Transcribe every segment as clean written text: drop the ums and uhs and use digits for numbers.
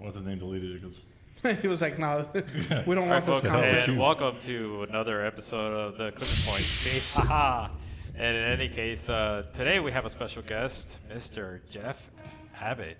what's his name deleted it because He was like, "No, we don't All right, want this folks, content." and welcome to another episode of the Clipping Point. See, haha. And in any case, today we have a special guest, Mr. Jeff Abbott.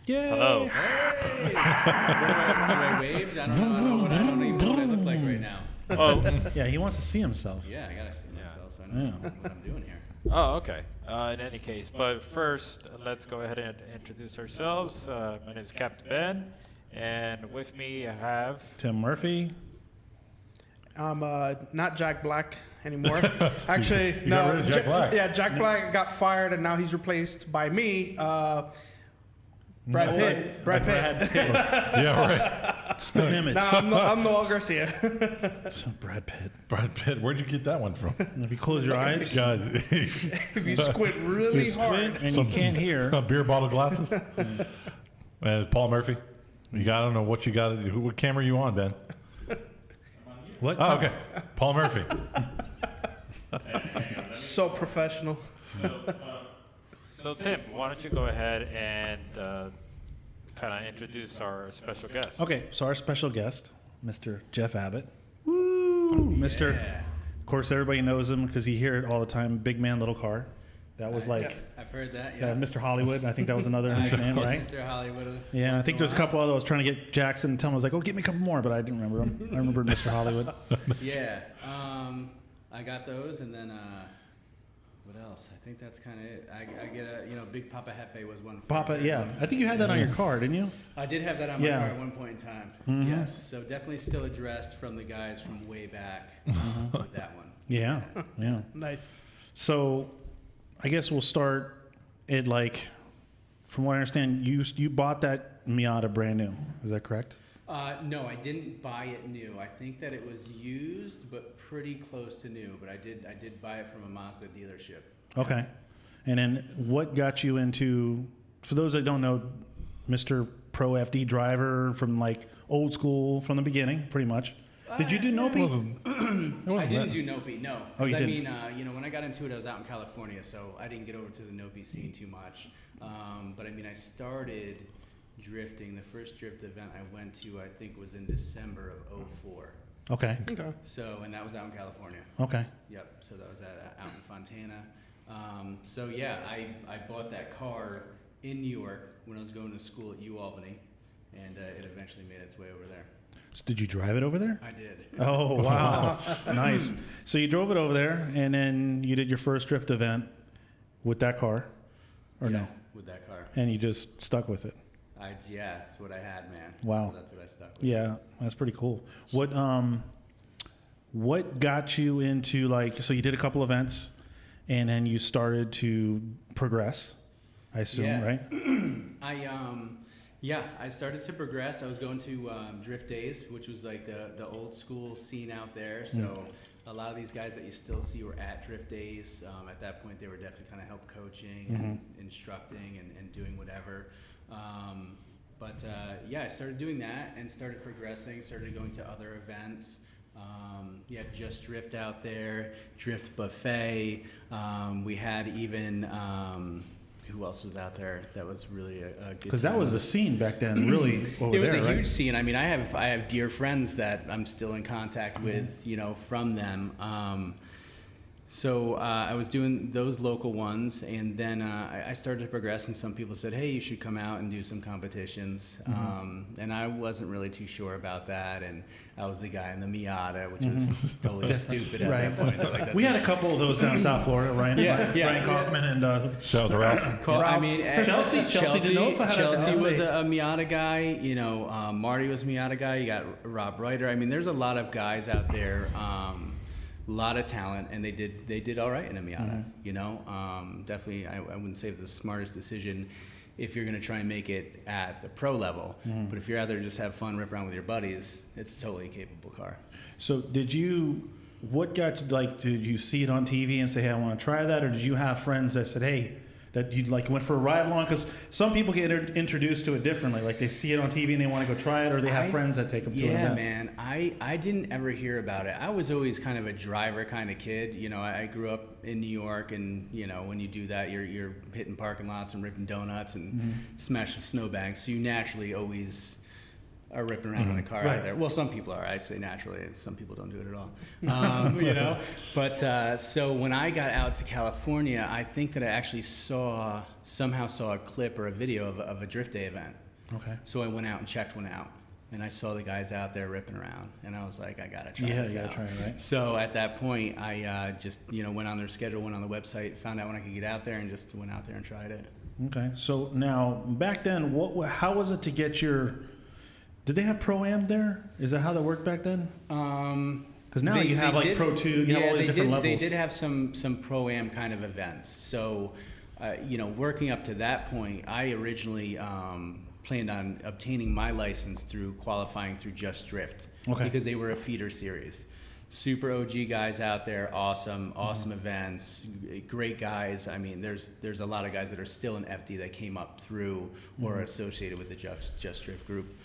Yay! Hello. Hey! My waves? I don't even know what I look like right now. Oh, Yeah, he wants to see himself. Yeah, I gotta see myself so I know what I'm doing here. oh, okay. In any case, but first, let's go ahead and introduce ourselves. My name is Captain Ben, and with me I have. Tim Murphy. I'm not Jack Black anymore. Actually, You no. got rid of Jack Black. Yeah, Jack Black got fired, and now he's replaced by me, Brad Pitt. Brad Pitt. yeah, right. Spin image. Now I'm Noel Garcia. Brad Pitt. Brad Pitt, where'd you get that one from? If you close your eyes, Guys, If you squint really you hard. squint and you can't hear. beer bottle glasses. And Paul Murphy. You got, I don't know what you got. What camera are you on, Ben? What? Oh, okay. Paul Murphy. So professional. So Tim, why don't you go ahead and kind of introduce our special guest? Okay, so our special guest, Mr. Jeff Abbott. Woo! Mr. Of course, everybody knows him because you hear it all the time. Big man, little car. That was like I've heard that, yeah. Mr. Hollywood. I think that was another name, right? Mr. Hollywood. Yeah, I think there's a couple other. I was trying to get Jackson and tell him, I was like, oh, give me a couple more, but I didn't remember him. I remembered Mr. Hollywood. Yeah, I got those, and then what else? I think that's kind of it. I get a, Big Papa Hefe was one. Papa, yeah. I think you had that on your car, didn't you? I did have that on my Yeah. car at one point in time. Mhm. Yes, so definitely still addressed from the guys from way back with that one. Yeah, yeah. Nice. So, I guess we'll start at from what I understand, you bought that Miata brand new. Is that correct? No, I didn't buy it new. I think that it was used, but pretty close to new. But I did buy it from a Mazda dealership. Okay. And then what got you into? For those that don't know, Mr. Pro FD driver from old school from the beginning, pretty much. Did you do Nopi? I didn't do Nopi, no. Oh, you I didn't? mean, when I got into it, I was out in California, so I didn't get over to the Nopi scene too much. But I mean, I started drifting. The first drift event I went to, I think, was in December of '04. Okay. Okay. So, and that was out in California. Okay. Yep. So that was out in Fontana. So yeah, I bought that car in New York when I was going to school at UAlbany, and it eventually made its way over there. So did you drive it over there? I did. Oh, wow. Nice. So you drove it over there, and then you did your first drift event with that car, or Yeah, no? with that car. And you just stuck with it. Yeah, that's what I had, man. Wow. So that's what I stuck with. Yeah, that's pretty cool. What got you into so you did a couple events, and then you started to progress, I assume, Yeah. right? I started to progress. I was going to Drift Days, which was like the old school scene out there. So a lot of these guys that you still see were at Drift Days. At that point, they were definitely kind of help coaching and instructing and doing whatever. I started doing that and started progressing, started going to other events. Just Drift out there, Drift Buffet. We had even, who else was out there that was really a good Because that time? was a scene back then, really, over It was there, a right? huge scene. I mean, I have dear friends that I'm still in contact with, from them. So I was doing those local ones, and then I started to progress, and some people said, hey, you should come out and do some competitions. And I wasn't really too sure about that, and I was the guy in the Miata, which was totally stupid at that point. Like, that's We had a couple of those down in South Florida, Ryan. Brian Kaufman and Shout out to Ralph. I mean, Chelsea Denofa had a- Chelsea was a Miata guy. Marty was a Miata guy. You got Rob Ryder. I mean, there's a lot of guys out there. A lot of talent, and they did all right in a Miata. Definitely, I wouldn't say it's the smartest decision if you're going to try and make it at the pro level. But if you're out there to just have fun, rip around with your buddies, it's a totally capable car. So what got you, did you see it on TV and say, hey, I want to try that? Or did you have friends that said, hey, that you like went for a ride along? Because some people get introduced to it differently. Like they see it on TV and they want to go try it, or they have friends that take them to it. Yeah, man. I didn't ever hear about it. I was always kind of a driver kind of kid. You know, I grew up in New York, and you know, when you do that, you're hitting parking lots and ripping donuts and smashing snowbanks. So you naturally always are ripping around in a car out there. Well, some people are. I say naturally. Some people don't do it at all. You know. But so when I got out to California, I think that I actually somehow saw a clip or a video of a drift day event. Okay. So I went out and checked one out, and I saw the guys out there ripping around, and I was like, I gotta try this out. Try it, right? So at that point, I just went on their schedule, went on the website, found out when I could get out there, and just went out there and tried it. Okay. So now back then, how was it to get your? Did they have Pro-Am there? Is that how that worked back then? Because now you have like Pro 2, you have all these different levels. They did have some Pro-Am kind of events. So, working up to that point, I originally planned on obtaining my license through qualifying through Just Drift. Okay. Because they were a feeder series. Super OG guys out there, awesome events, great guys. I mean, there's a lot of guys that are still in FD that came up through or are associated with the Just Drift group.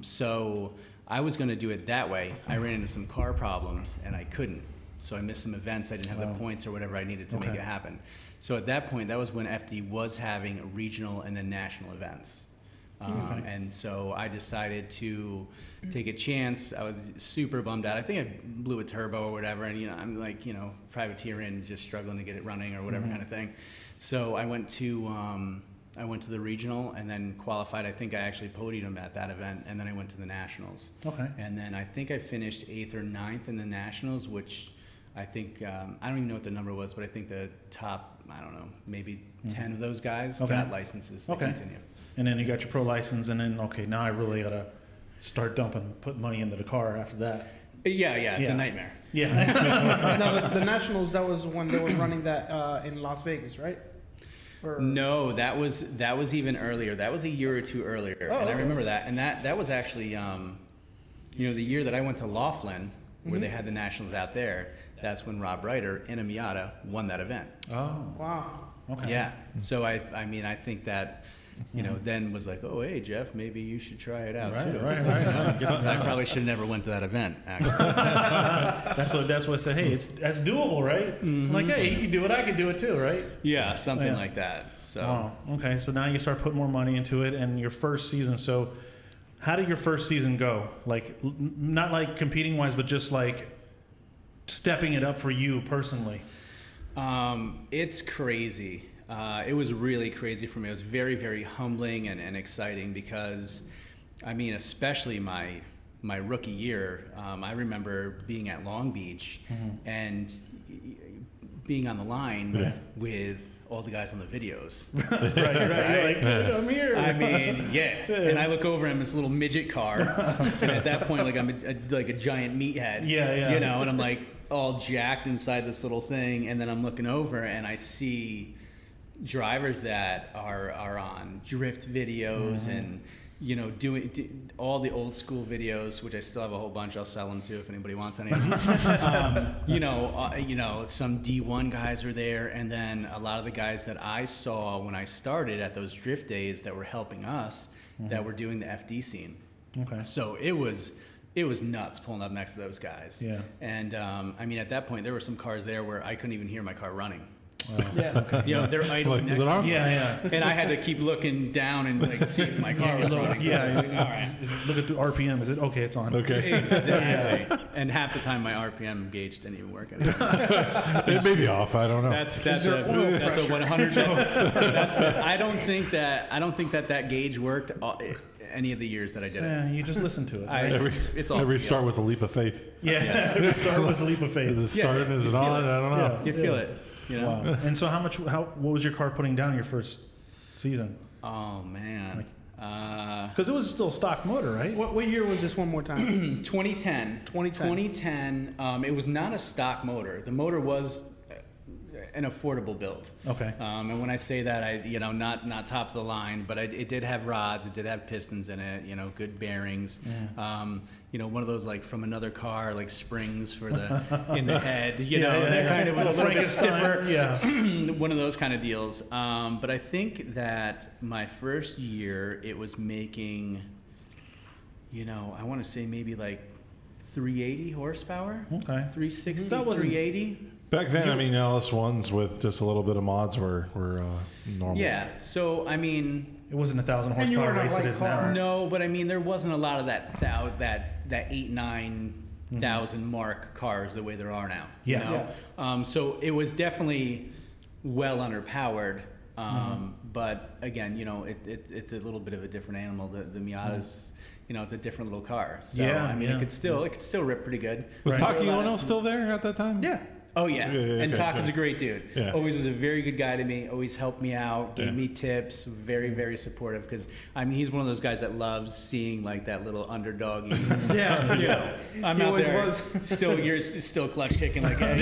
So I was going to do it that way. I ran into some car problems and I couldn't. So I missed some events. I didn't have the points or whatever I needed to make it happen. So at that point, that was when FD was having regional and then national events. And so I decided to take a chance. I was super bummed out. I think I blew a turbo or whatever, and I'm like, privateer in, just struggling to get it running or whatever kind of thing. So I went to the regional and then qualified. I think I actually podiumed at that event, and then I went to the nationals. Okay. And then I think I finished 8th or 9th in the nationals, which I think I don't even know what the number was, but I think the top, I don't know, maybe 10 of those guys got licenses to continue. And then you got your pro license, and then now I really gotta start put money into the car after that. Yeah, it's a nightmare. Yeah. Now the nationals, that was when they were running that in Las Vegas, right? Or... No, that was even earlier. That was a year or two earlier, and I remember that. And that was actually, the year that I went to Laughlin, where they had the nationals out there. That's when Rob Ryder and a Miata won that event. Oh. Wow. Okay. Yeah. So I think that. Then was like, oh, hey, Jeff, maybe you should try it out too. Right. I probably should have never went to that event, actually. That's what I said. Hey, that's doable, right? Like, hey, he can do it. I can do it too, right? Yeah, something like that. So. Oh, okay. So now you start putting more money into it, and your first season. So, how did your first season go? Like, not like competing wise, but just like stepping it up for you personally. It's crazy. It was really crazy for me. It was very, very humbling and exciting because, especially my rookie year, I remember being at Long Beach and being on the line with all the guys on the videos. Right. You're like, I'm here. And I look over him in this little midget car, and at that point, like I'm like a giant meathead. Yeah. And I'm like all jacked inside this little thing, and then I'm looking over and I see drivers that are on drift videos and doing all the old school videos, which I still have a whole bunch. I'll sell them too if anybody wants any. Some D1 guys were there, and then a lot of the guys that I saw when I started at those drift days that were helping us, that were doing the FD scene. Okay. So it was nuts pulling up next to those guys. Yeah. And at that point there were some cars there where I couldn't even hear my car running. Yeah. They're idling next to me. Yeah. And I had to keep looking down and like see if my car was running. Yeah. All right. Look at the RPM. Is it okay? It's on. Okay. Exactly. And half the time my RPM gauge didn't even work anymore. It may be off. I don't know. That's a 100. I don't think that gauge worked any of the years that I did it. Yeah, you just listen to it. Right? It's all Every feel. start with a leap of faith. Yeah. Every start was a leap of faith. Is it started? Is it on? I don't know. You feel it. Wow. And so what was your car putting down your first season? Oh man. Because it was still stock motor, right? What year was this one more time? 2010. 2010. It was not a stock motor. The motor was an affordable build. Okay. And when I say that, not top of the line, but it did have rods, it did have pistons in it, good bearings. One of those like from another car, like springs for the in the head, that kind of was a little bit stiffer. Yeah. One of those kind of deals. But I think that my first year, it was making, I want to say maybe like 380 horsepower. Okay. 360, That wasn't- 380. Back then, I mean, LS1s with just a little bit of mods were normal. Yeah. So I mean, It wasn't 1,000 And you were horsepower in a race it white is car. now. no, but I mean, there wasn't a lot of that 8,000-9,000 mark cars the way there are now. Yeah. So it was definitely well underpowered. But again, it's a little bit of a different animal. The Miata's, it's a different little car. So Yeah, I mean, yeah. it could still rip pretty good. Was Right. Taki Ono still there at that time? Yeah. Oh yeah, Yeah, and okay, Taka's yeah. a great dude. Yeah. Always was a very good guy to me. Always helped me out, gave Yeah. me tips. Very, very supportive. Because I mean, he's one of those guys that loves seeing like that little underdog. Yeah. I'm He out always there. was. You're still clutch kicking like, there's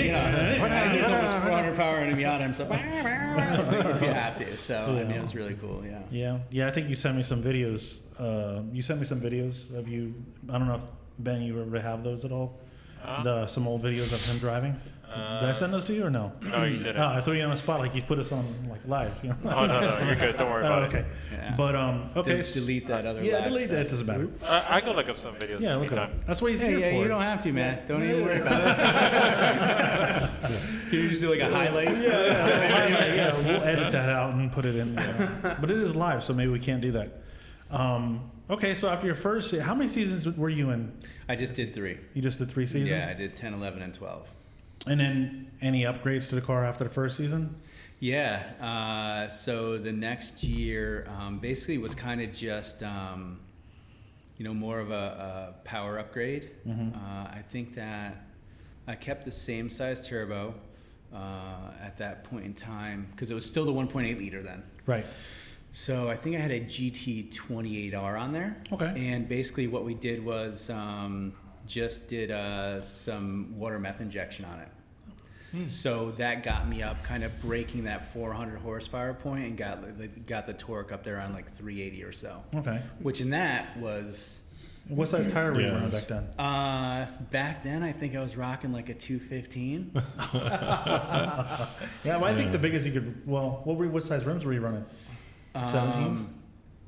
almost 400 power in a Miata. I'm so if you have to. So I mean, it was really cool. Yeah. Yeah. I think you sent me some videos. You sent me some videos of you. I don't know if Ben, you ever have those at all? Some old videos of him driving. Did I send those to you or no? No, you didn't. Oh, I threw you on the spot like you put us on like live. Oh, no, you're good. Don't worry about okay. it. Yeah. But okay. Delete that other. Yeah, live delete that. It stuff. doesn't matter. I can look up some videos Yeah, in the look it up. meantime. That's what he's Hey, here yeah, for. you don't have to, man. Don't even worry about it. You just do like a highlight. Yeah, we'll edit that out and put it in. But it is live, so maybe we can't do that. Okay, so after your first, how many seasons were you in? I just did 3. You just did 3 seasons? Yeah, I did 10, 11, and 12. And then any upgrades to the car after the first season? Yeah. So the next year basically was kind of just, more of a power upgrade. I think that I kept the same size turbo at that point in time because it was still the 1.8 liter then. Right. So I think I had a GT28R on there. Okay. And basically what we did was just did some water meth injection on it. So that got me up, kind of breaking that 400 horsepower point, and got the torque up there on like 380 or so. Okay. Which in that was What size tire were you Yeah. running back then? back then I think I was rocking like a 215. Yeah, well, I think the biggest you could. Well, what size rims were you running? 17s.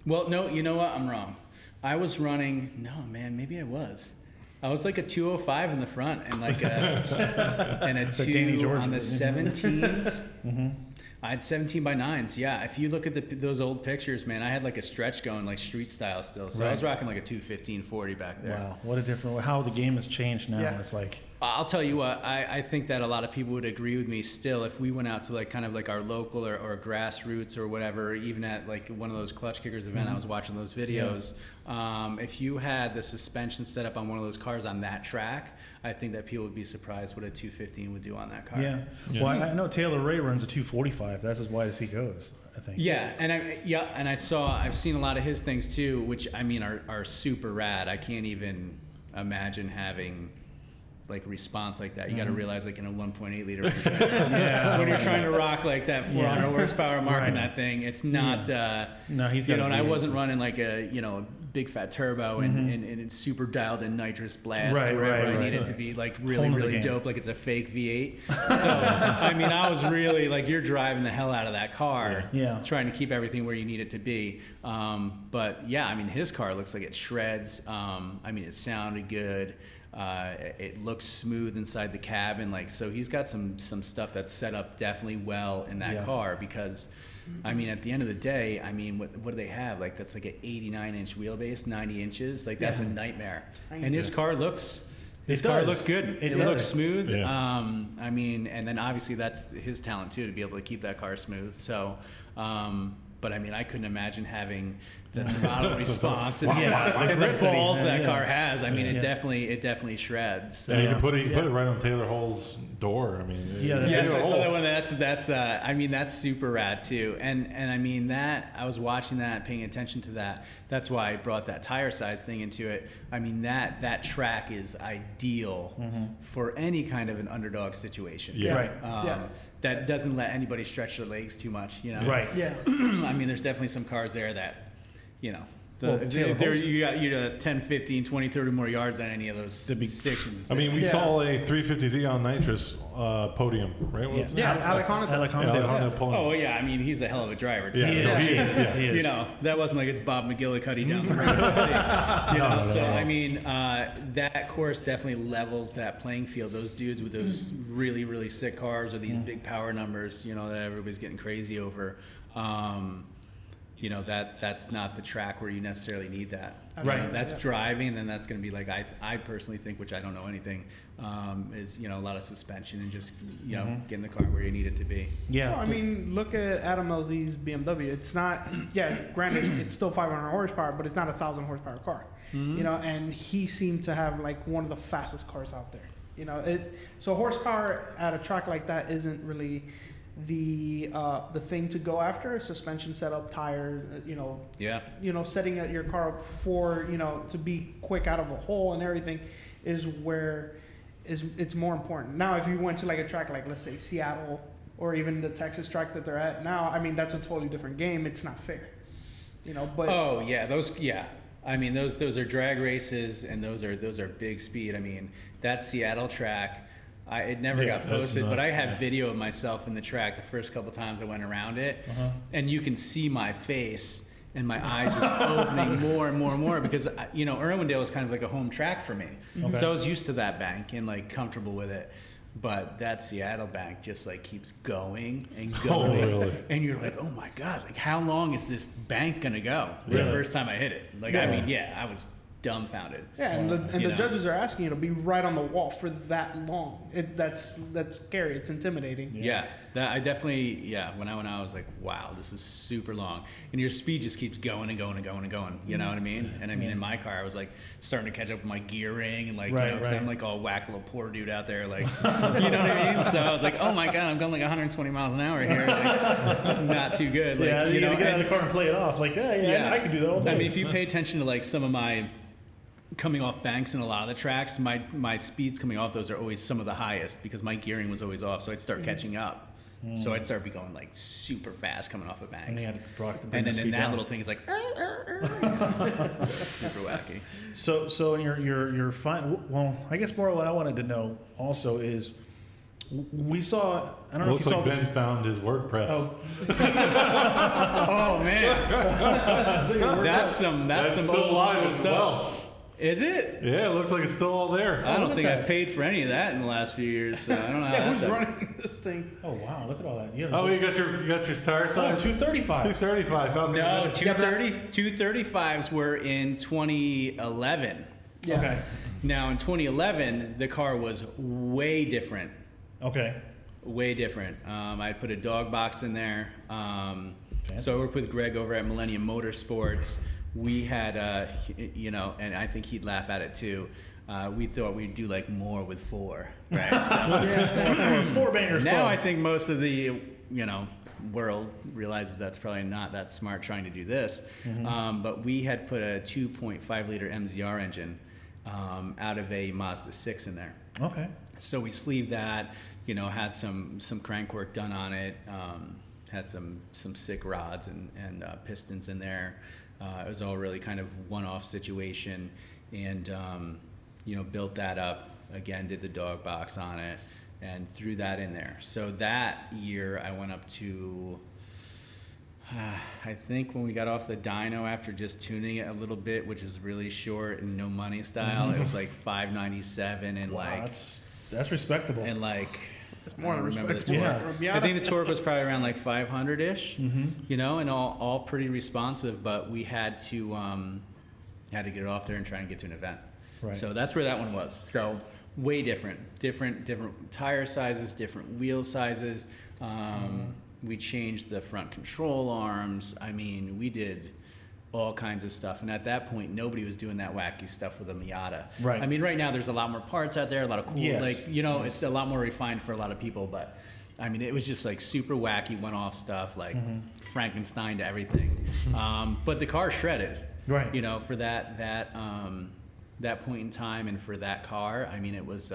Well, no, you know what? I'm wrong. I was running. No, man, maybe I was. I was like a 205 in the front and like a and a like 2 Danny George. on the 17s. I had 17 by 9s. Yeah, if you look at those old pictures, man, I had like a stretch going like street style still. So I was Right. rocking like a 215/40 back there. Wow, what a different. How the game has changed now. Yeah. It's like. I'll tell you what, I think that a lot of people would agree with me still if we went out to like kind of like our local or grassroots or whatever, even at like one of those clutch kickers event, I was watching those videos. If you had the suspension set up on one of those cars on that track, I think that people would be surprised what a 215 would do on that car. Yeah. Well, I know Taylor Ray runs a 245. That's as wide as he goes, I think. Yeah, and I've seen a lot of his things too, which I mean are super rad. I can't even imagine having like response like that. You got to realize like in a 1.8 liter when you're trying to rock like that 400 horsepower mark in that thing, it's not No, he's you got. know, and I wasn't running like a a big fat turbo and it's super dialed in nitrous blast wherever I needed to be like really Home of the really game. dope, like it's a fake V8. So I mean, I was really like, you're driving the hell out of that car, Yeah. trying to keep everything where you need it to be. But yeah, I mean, his car looks like it shreds. I mean, it sounded good. It looks smooth inside the cabin, like, so he's got some stuff that's set up definitely well in that Yeah. car because, I mean, at the end of the day, I mean, what do they have? Like, that's like an 89-inch wheelbase, 90 inches. Like, that's a nightmare. And his car looks. His car does. looks good. It It looks does. smooth. Yeah. I mean, and then obviously that's his talent too, to be able to keep that car smooth. So, but I mean, I couldn't imagine having the throttle response and Yeah, the like grip that balls thing, that yeah. car has. I mean, Yeah. it definitely shreds. So. Yeah, you can put it right on Taylor Hall's door. I mean, Yeah, it- Yes, I Taylor saw that Hall- one. That's I mean, that's super rad too. And I mean that I was watching that, paying attention to that. That's why I brought that tire size thing into it. I mean that track is ideal for any kind of an underdog situation. Yeah. Right. Yeah. That doesn't let anybody stretch their legs too much. You know. Right. Yeah. I mean, there's definitely some cars there that, you know. Well, Taylor If Hall's- you got 10, 15, 20, 30 more yards on any of those They'd be- sections. I mean, we Yeah. saw a 350Z on nitrous podium, right? Was it? Yeah, Alec Honda. Alec Yeah, Honda. on that podium. Oh yeah, I mean he's a hell of a driver too. Yeah, He is. no, He he is. is, yeah. He is. You know, that wasn't like it's Bob McGillicuddy down the road. You No, know, no, so no. I mean, that course definitely levels that playing field. Those dudes with those really, really sick cars or these big power numbers, you know, that everybody's getting crazy over. You know, that's not the track where you necessarily need that. Right. You know, that's driving, and then that's going to be like I personally think, which I don't know anything, is a lot of suspension and just getting the car where you need it to be. Yeah. No, I mean, look at Adam LZ's BMW. It's not, granted, it's still 500 horsepower, but it's not a 1,000 horsepower car. You know, and he seemed to have like one of the fastest cars out there. You know, so horsepower at a track like that isn't really the thing to go after. Suspension setup, tire, Yeah. setting your car up for to be quick out of a hole and everything is where it's more important. Now, if you went to like a track like, let's say, Seattle or even the Texas track that they're at now, I mean, that's a totally different game. It's not fair, but Oh yeah, I mean, those are drag races, and those are big speed. I mean, that Seattle track, it never Yeah, got that's posted, but I nuts, have yeah. video of myself in the track the first couple times I went around it, and you can see my face and my eyes just opening more and more and more because Irwindale was kind of like a home track for me, Okay. so I was used to that bank and like comfortable with it. But that Seattle bank just like keeps going and going, really? and you're like, oh my god, like how long is this bank gonna go? The Really? first time I hit it, like I mean, I was dumbfounded. yeah, and the You know. judges are asking you to be right on the wall for that long. That's scary. It's intimidating. Yeah, that I definitely when I went out I was like, wow, this is super long, and your speed just keeps going and going and going and going. You know what I mean? And I mean in my car I was like starting to catch up with my gearing and like Right, 'cause right. I'm like all whack little poor dude out there like you know what I mean? So I was like, oh my god, I'm going like 120 miles an hour here, like not too good. Like, Yeah, you gotta get out and- of the car and play it off. Like, yeah, I can do that all day. I mean, if you pay attention to like some of my coming off banks in a lot of the tracks, my speeds coming off those are always some of the highest because my gearing was always off, so I'd start catching up. So I'd start be going like super fast coming off of banks. And you had to rock to bring And the then in speed that down. little thing is like super wacky. So you're fine. Well, I guess more what I wanted to know also is we saw. I don't know Looks if you like saw. Ben found his WordPress. Oh, Oh man, that's some Still old alive school as stuff. well. Is it? Yeah, it looks like it's still all there. I don't at think that. I've paid for any of that in the last few years. So I don't know how Yeah, that's who's ever- running this thing? oh wow! Look at all that. Yeah. Oh, you got your tire size? 235. 235. How many No, minutes? 235s were in 2011. Yeah. Okay. Now in 2011, the car was way different. Okay. Way different. I put a dog box in there. So I worked with Greg over at Millennium Motorsports. We had, and I think he'd laugh at it too. We thought we'd do like more with four, right? So Four bangers. now club. I think most of the world realizes that's probably not that smart trying to do this. But we had put a 2.5 liter MZR engine out of a Mazda 6 in there. Okay. So we sleeved that, had some crank work done on it, had some sick rods and pistons in there. It was all really kind of one-off situation, and built that up again, did the dog box on it, and threw that in there. So that year I went up to, I think when we got off the dyno after just tuning it a little bit, which is really short and no money style, it was like 597 and Wow, like. that's respectable. And like, It's more I don't remember the respectable. torque. Yeah. I think the torque was probably around like 500-ish, and all pretty responsive, but we had to get it off there and try and get to an event. Right. So that's where that one was. So way different tire sizes, different wheel sizes. We changed the front control arms. I mean, we did all kinds of stuff. And at that point, nobody was doing that wacky stuff with a Miata. Right. I mean, right now there's a lot more parts out there, a lot of cool, Yes. like, you know, it's a lot more refined for a lot of people. But I mean, it was just like super wacky, one-off stuff, like Frankenstein to everything. But the car shredded. Right. You know, for that point in time and for that car, I mean, it was.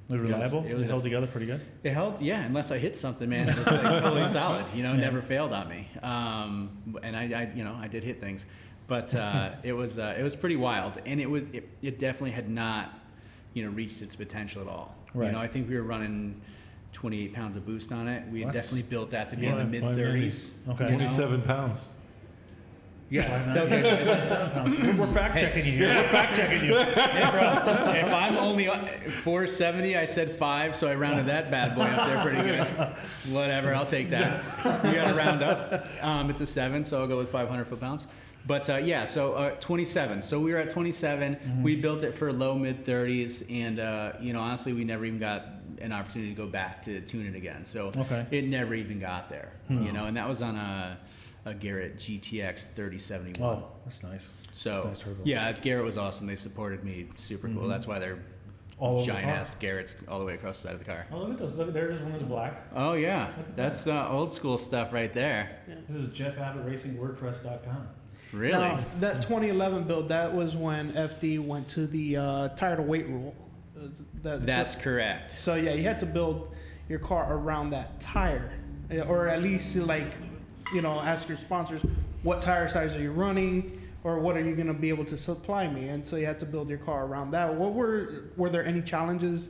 It was reliable. It was held together pretty good. It held, yeah. Unless I hit something, man, it was like totally solid. You know, never failed on me. And I, you know, I did hit things, but it was pretty wild, and it definitely had not, you know, reached its potential at all. Right. You know, I think we were running 28 pounds of boost on it. We had What? definitely built that to be Yeah, in the mid 30s. Okay. you know? 27 pounds. Yeah. So, okay. 27 pounds. We're fact checking you here. We're fact checking you. Hey, bro, if I'm only 470, I said 5, so I rounded that bad boy up there pretty good. Whatever, I'll take that. We got to round up. It's a 7, so I'll go with 500 foot-pounds. But yeah, so 27. So we were at 27. We built it for low mid 30s, and you know, honestly, we never even got an opportunity to go back to tune it again. So it never even got there. You know, and that was on a Garrett GTX 3071. Oh, that's nice. So That's nice turbo. yeah, Garrett was awesome. They supported me super cool. That's why they're All over the giant car. ass Garrett's all the way across the side of the car. Oh, look at those. Look, there it is. One that's black. Oh yeah, at that's old school stuff right there. This is Jeff Abbott Racing WordPress.com. Really? Now, that 2011 build, that was when FD went to the tire to weight rule. That's correct. So yeah, you had to build your car around that tire, or at least like, you know, ask your sponsors, what tire size are you running, or what are you going to be able to supply me? And so you had to build your car around that. Were there any challenges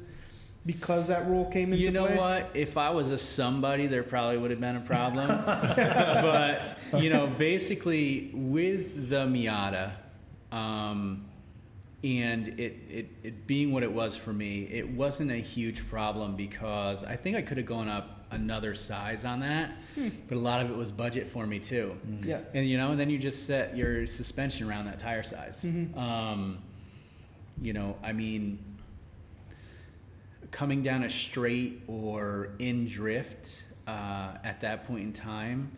because that rule came into play? You know what? If I was a somebody, there probably would have been a problem. But you know, basically with the Miata, and it being what it was for me, it wasn't a huge problem because I think I could have gone up another size on that, but a lot of it was budget for me too. Yeah. And you know, and then you just set your suspension around that tire size. You know, I mean, coming down a straight or in drift at that point in time,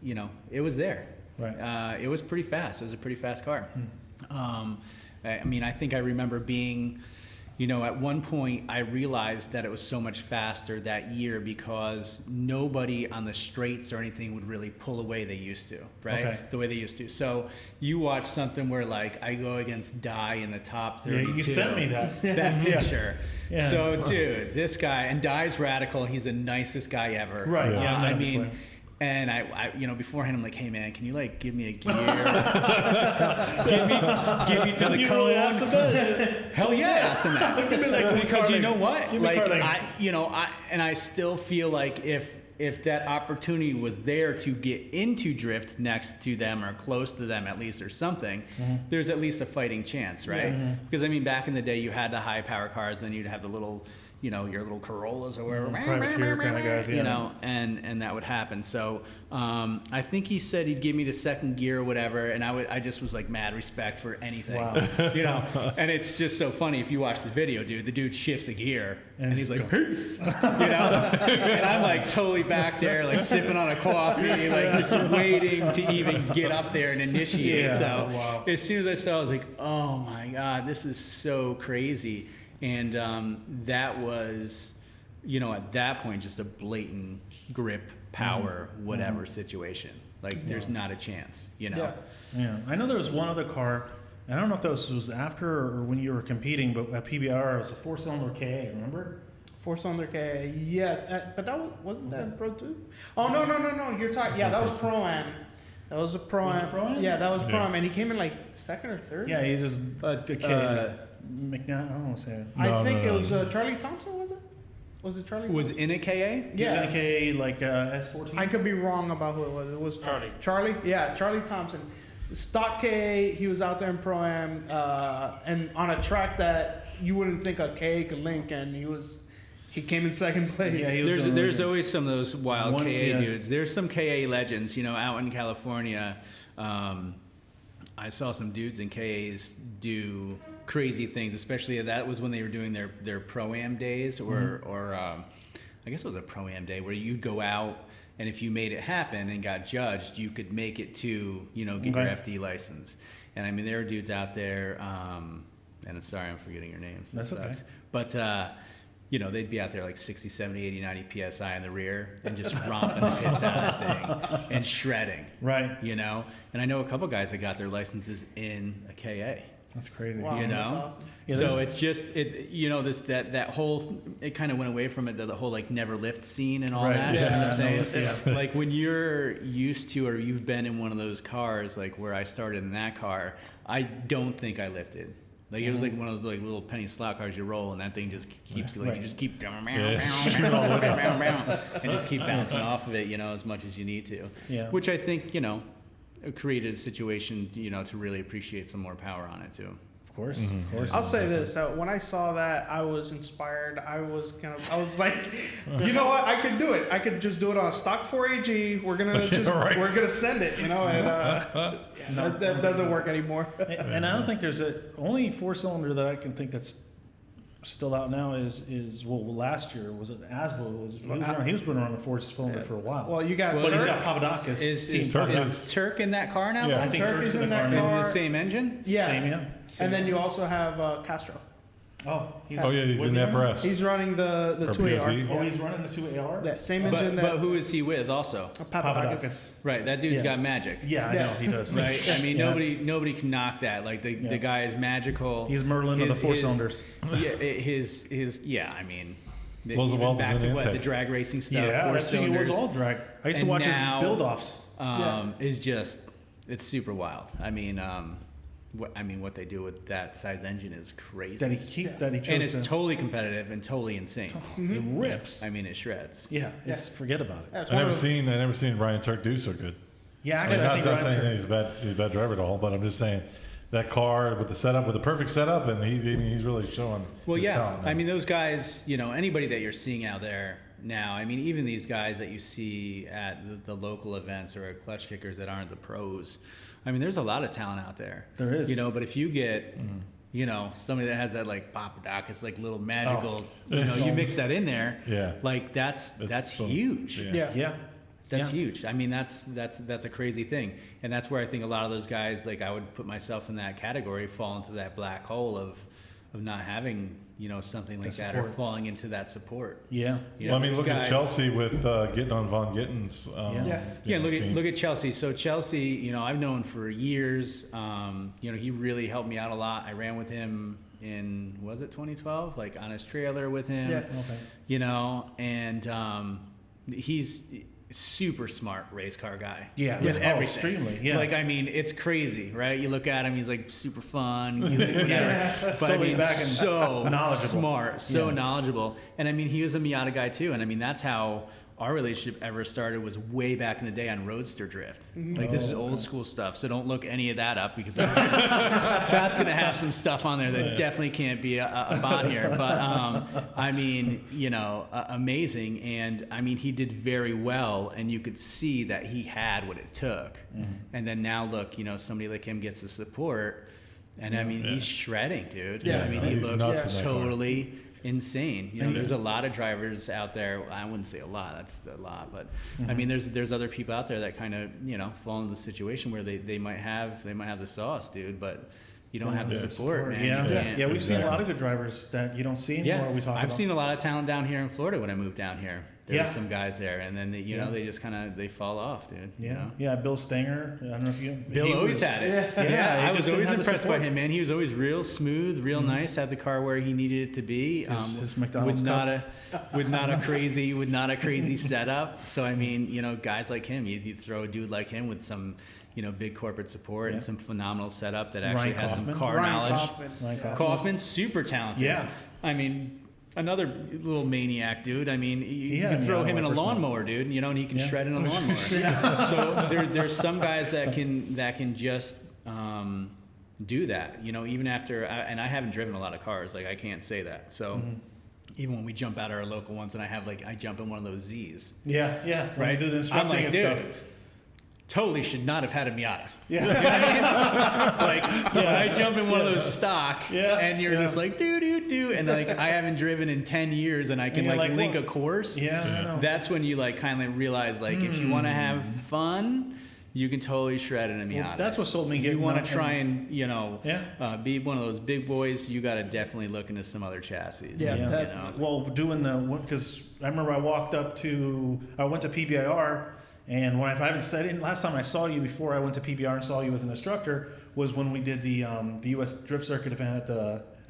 you know, it was there. Right. It was pretty fast. It was a pretty fast car. I mean, I think I remember being, you know, at one point I realized that it was so much faster that year because nobody on the straights or anything would really pull away they used to, right? Okay. The way they used to. So you watch something where like I go against Dye in the top 32. Yeah, you sent me that. That picture. Yeah. So dude, this guy, and Dye's radical. He's the nicest guy ever. Right. Yeah. Yeah, I met I him mean. before. And I, you know, beforehand, I'm like, hey man, can you like give me a gear? give me to the You cone. really asked about it. Hell yeah, I asked him that. Give me like Because you know what? Give me Like car length. I still feel like if that opportunity was there to get into drift next to them or close to them at least or something, there's at least a fighting chance, right? Because I mean, back in the day, you had the high power cars, then you'd have the little, you know, your little Corollas or whatever, Privateer kind of guys, yeah. you know, and that would happen. So I think he said he'd give me the second gear or whatever, and I just was like mad respect for anything, Wow. you know. And it's just so funny if you watch the video, dude. The dude shifts a gear and he's like, peace, you know. And I'm like totally back there, like sipping on a coffee, like just waiting to even get up there and initiate. Yeah, So wow. as soon as I saw, I was like, oh my god, this is so crazy. And that was, you know, at that point, just a blatant grip, power, whatever situation. Like, there's not a chance, you know? Yeah. Yeah, I know there was one other car. I don't know if that was after or when you were competing, but at PBR it was a 4-cylinder KA. Remember? 4-cylinder K, yes, but that wasn't that Pro 2? Oh no! You're talking. Yeah, that was Pro Am. That was a Pro Was it Am. Pro-Am? Yeah, that was Pro Yeah. Am, and he came in like second or third. Yeah, he just But, the kid. McNabb. I don't want to say it. I think No. it was Charlie Thompson. Was it? Was it Charlie? Was Thompson? in a KA? He was Yeah. in a KA like S14. I could be wrong about who it was. It was Charlie. Charlie? Yeah, Charlie Thompson. Stock K, he was out there in Pro-Am, and on a track that you wouldn't think a K could link, and he came in second place. Yeah, he was doing really There's good. always some of those wild One- KA yeah. dudes. There's some KA legends, you know, out in California. I saw some dudes in KAs do crazy things, especially that was when they were doing their Pro-Am days, or I guess it was a Pro-Am day where you'd go out and if you made it happen and got judged, you could make it to, you know, get your FD license. And I mean, there are dudes out there, and sorry, I'm forgetting your names. That's okay. But, you know, they'd be out there like 60, 70, 80, 90 PSI in the rear and just romping the piss out of that thing and shredding. Right. You know? And I know a couple guys that got their licenses in a KA. That's crazy. Wow, You know? that's awesome. Yeah, So it's just, you know, that whole, it kind of went away from it, the whole like never lift scene and all Right. that. Yeah, You know what I'm saying? yeah. Like when you're used to, or you've been in one of those cars, like where I started in that car, I don't think I lifted. Like it was like one of those like little penny slot cars you roll, and that thing just keeps like you just keep and just keep bouncing off of it, you know, as much as you need to. Yeah. Which I think, you know, created a situation, you know, to really appreciate some more power on it too. Of course. Of course. I'll say this: when I saw that, I was inspired. I was like, you know what? I could do it. I could just do it on a stock 4AG. We're gonna we're gonna send it, you know, and that doesn't work anymore. And I don't think there's only 4-cylinder that I can think that's still out now is last year was it Asbo he was been around the 4-cylinder for a while. Well, you got but he's Turk. got Papadakis. Is Turk in that car now? Yeah. I think Turk Turk's is in the in car that Is it now. car. the same engine? Yeah. Same. And then you also have Castro. Oh, he's Oh yeah, he's was in he FRS. He's running the Or 2AR. PFZ. Oh, he's running the 2AR. That same engine But who is he with also? Papadakis. Right, that dude's Yeah. got magic. Yeah, I Yeah. know he does. Right? I mean, Yes. nobody can knock that. Like the guy is magical. He's Merlin of the 4-cylinders. Yeah, yeah. I mean, Blows the even welders back in to the what the intake. drag racing stuff. Yeah, Four that's who he cylinders was all drag. I used to And watch now- his build-offs. is just it's super wild. I mean, what they do with that size engine is crazy. That he chose and it's to. totally competitive and totally insane. It rips. I mean, it shreds. Yeah, forget about it. Yeah, it's I one never of those- seen Ryan Turk do so good. Yeah, actually, I think not Ryan saying Turk- he's a bad driver at all, but I'm just saying that car with the setup, with the perfect setup, and he's really showing. Well, his yeah. talent now. I mean, those guys, you know, anybody that you're seeing out there now, I mean, even these guys that you see at the local events or at clutch kickers that aren't the pros, I mean, there's a lot of talent out there. There is. You know, but if you get, you know, somebody that has that like Papadakis, like little magical, you know, you mix that in there, Yeah. like that's boom. huge. Yeah. Yeah. That's huge. I mean, that's a crazy thing, and that's where I think a lot of those guys, like I would put myself in that category, fall into that black hole of not having, you know, something like that, or support. falling into that support. Yeah. You Well, I know, mean, those look at guys- Chelsea with getting on Von Gitten's. Yeah, look at Chelsea. So Chelsea, you know, I've known for years. You know, he really helped me out a lot. I ran with him in, was it 2012? Like on his trailer with him. Yeah. Okay. You know, and he's super smart race car guy. Yeah. With Oh, everything. extremely, yeah. Like, I mean, it's crazy, right? You look at him, he's like super fun. Yeah. But So I mean, laid back and so knowledgeable. smart, so Yeah. knowledgeable. And I mean, he was a Miata guy too. And I mean, that's how our relationship ever started, was way back in the day on Roadster Drift. Like, this is old school stuff, so don't look any of that up, because that's going to have some stuff on there that definitely can't be a bot here. But I mean, you know, amazing. And I mean, he did very well, and you could see that he had what it took. And then now look, you know, somebody like him gets the support, and I mean, he's shredding, dude. Yeah. I mean, Yeah, he he's looks nuts in that car. totally insane. You know, there's a lot of drivers out there. I wouldn't say a lot. That's a lot, but I mean, there's other people out there that kind of, you know, fall into the situation where they might have the sauce, dude, but you don't have the support, man. Yeah. You Yeah. can't- Yeah. We've seen a Exactly. lot of good drivers that you don't see anymore. Yeah, We talk I've about. seen a lot of talent down here in Florida when I moved down here. There Yeah. were some guys there, and then you know, Yeah. they just kind of they fall off, dude. Yeah. You know? Yeah. Bill Stanger. I don't know if you. Bill he always was- had it. Yeah. Yeah, he I just was didn't always have the impressed by support. him, man. He was always real smooth, real nice. Had the car where he needed it to be. His McDonald's with not a crazy setup. So I mean, you know, guys like him, you throw a dude like him with some, you know, big corporate support and some phenomenal setup that actually Ryan has Kaufman? some car Ryan knowledge. Kaufman. Ryan Kaufman. Kaufman's super talented. Yeah. I mean, another little maniac, dude. I mean, you had can a throw Miata him in a when I first met him. lawnmower, dude. You know, and he can Yeah. shred in a lawnmower. So there's some guys that can just do that. You know, even after, and I haven't driven a lot of cars. Like, I can't say that. So even when we jump out of our local ones, and I jump in one of those Z's. Yeah. Yeah. When Right? you do the I'm instructing like, and dude, stuff. totally should not have had a Miata. Yeah. You know what I mean? Like, when I jump in one of those stock, Yeah, and you're yeah. just like, do, and like, I haven't driven in 10 years, and I can And you're like like, link well, a course. Yeah, I know. That's when you like kind of realize, like, if you want to have fun, you can totally shred in a Miata. Well, that's what sold me If getting you want up to try and- and, you know, Yeah. be one of those big boys, you got to definitely look into some other chassis. Yeah, you know? definitely. Well, doing the, because I remember I went to PBIR, and when I haven't said it, last time I saw you before I went to PBR and saw you as an instructor was when we did the U.S. Drift Circuit event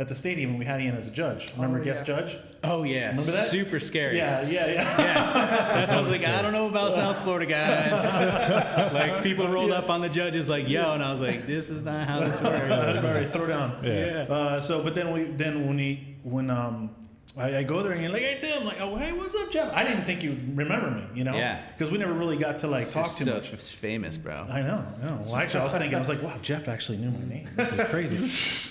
at the stadium, and we had you in as a judge. Remember, guest judge? Oh yeah, Remember that? super scary. Yeah. That sounds like, I don't know about South Florida guys. Like, people rolled up on the judges like, yo, and I was like, this is not how this works. Everybody throw down. Yeah. But then when I go there and you're like, hey Tim, like, oh hey, what's up, Jeff? I didn't think you'd remember me, you know? Yeah. Because we never really got to like talk too so much. famous, bro. I know. Well, actually, I was thinking, I was like, wow, Jeff actually knew my name. This is crazy.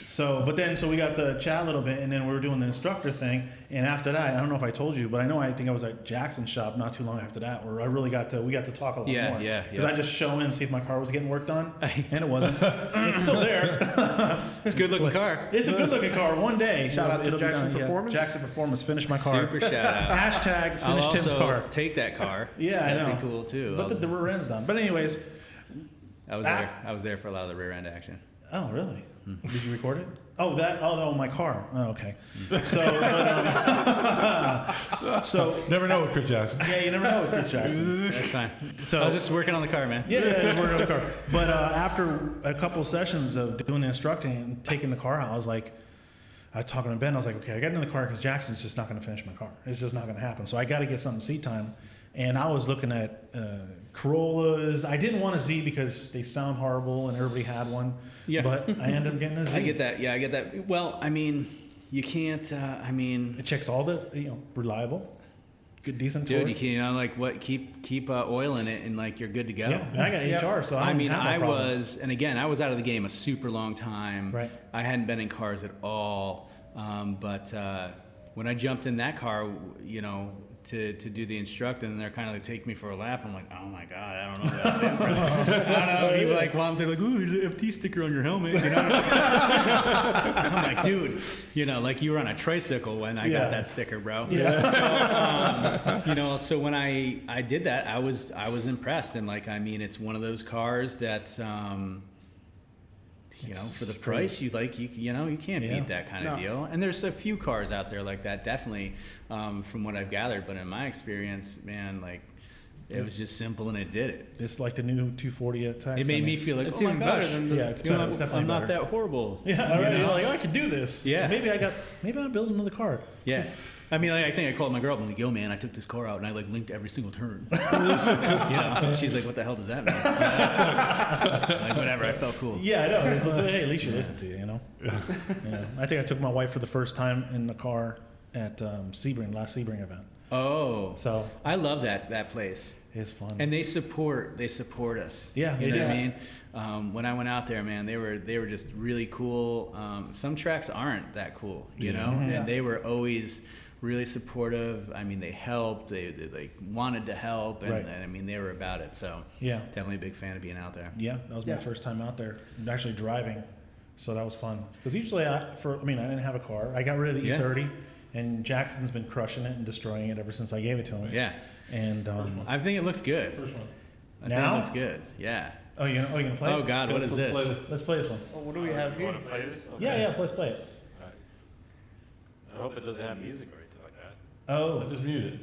So we got to chat a little bit, and then we were doing the instructor thing. And after that, I don't know if I told you, but I think I was at Jackson's shop not too long after that, where we got to talk a lot more. Yeah. Because I just show in and see if my car was getting worked on, and it wasn't. It's still there. It's a good looking car. It's a good looking car. One day, Shout out to it'll be Jackson done. Yeah, Performance. Jackson Performance. Finish my car. Super shout out. Hashtag I'll finish Tim's also car. take that car. Yeah, I know. That'd be cool too. But the rear end's done. But anyways, I was there for a lot of the rear end action. oh really? Did you record it? Oh, my car. Oh, okay. So, Never know with Chris Jackson. yeah, you never know with Chris Jackson. That's fine. So- I was just working on the car, man. Yeah, just working on the car. But after a couple sessions of doing the instructing and taking the car out, I was talking to Ben. I was like, okay, I got in the car because Jackson's just not going to finish my car. It's just not going to happen. So I got to get something seat time. And I was looking at Corollas. I didn't want a Z because they sound horrible and everybody had one. Yeah. But I ended up getting a Z. I get that. Yeah, I get that. Well, I mean, you can't. It checks all the, reliable, good, decent torque. Dude, you can, keep oil in it, and like you're good to go. Yeah, and I got HR, so I don't have I no problem. was, and again, I was out of the game a super long time. Right. I hadn't been in cars at all, but when I jumped in that car, to do the instructing, and they're kind of like take me for a lap. I'm like, oh my god, I don't know about this, bro. I don't know. People like, well, they're like, ooh, there's an FT sticker on your helmet. I'm like, dude, like you were on a tricycle when I got that sticker, bro. Yeah. So, so when I did that, I was impressed, and it's one of those cars that's. For the price, you can't beat that kind of deal. And there's a few cars out there like that, definitely, from what I've gathered. But in my experience, man, it was just simple and it did it. It's like the new 240 at Texas. It made me feel like, It's oh my even better gosh, than the- Yeah, it's better. It's definitely I'm not better. that horrible. Yeah, right. You're like, oh, I could do this. Yeah. Maybe I'll build another car. Yeah. I mean, I think I called my girl up and like, yo, man, I took this car out and I linked every single turn. She's like, what the hell does that mean? Whatever. I felt cool. Yeah, I know. It's like, hey, at least you listen to you, Yeah. I think I took my wife for the first time in the car at Sebring, last Sebring event. Oh, So I love that place. it's fun. And they support us. Yeah, you they know what I do. mean. When I went out there, man, they were just really cool. Some tracks aren't that cool, you know, Mm-hmm. and they were always really supportive. I mean, they helped. They wanted to help, and, Right. and I mean, they were about it. So Yeah. definitely a big fan of being out there. Yeah, that was my first time out there, actually driving. So that was fun. Because usually, I didn't have a car. I got rid of the Yeah. E30, and Jackson's been crushing it and destroying it ever since I gave it to him. Yeah, And I think it looks good. First one. I Now? think it looks good. Yeah. you're gonna play? Oh it? God, what is Let's play this? this. Let's play this one. Oh, what do we have You here? want to play this? Okay. Yeah, let's play it. I hope it doesn't have music or anything like that. Oh. Just mute it.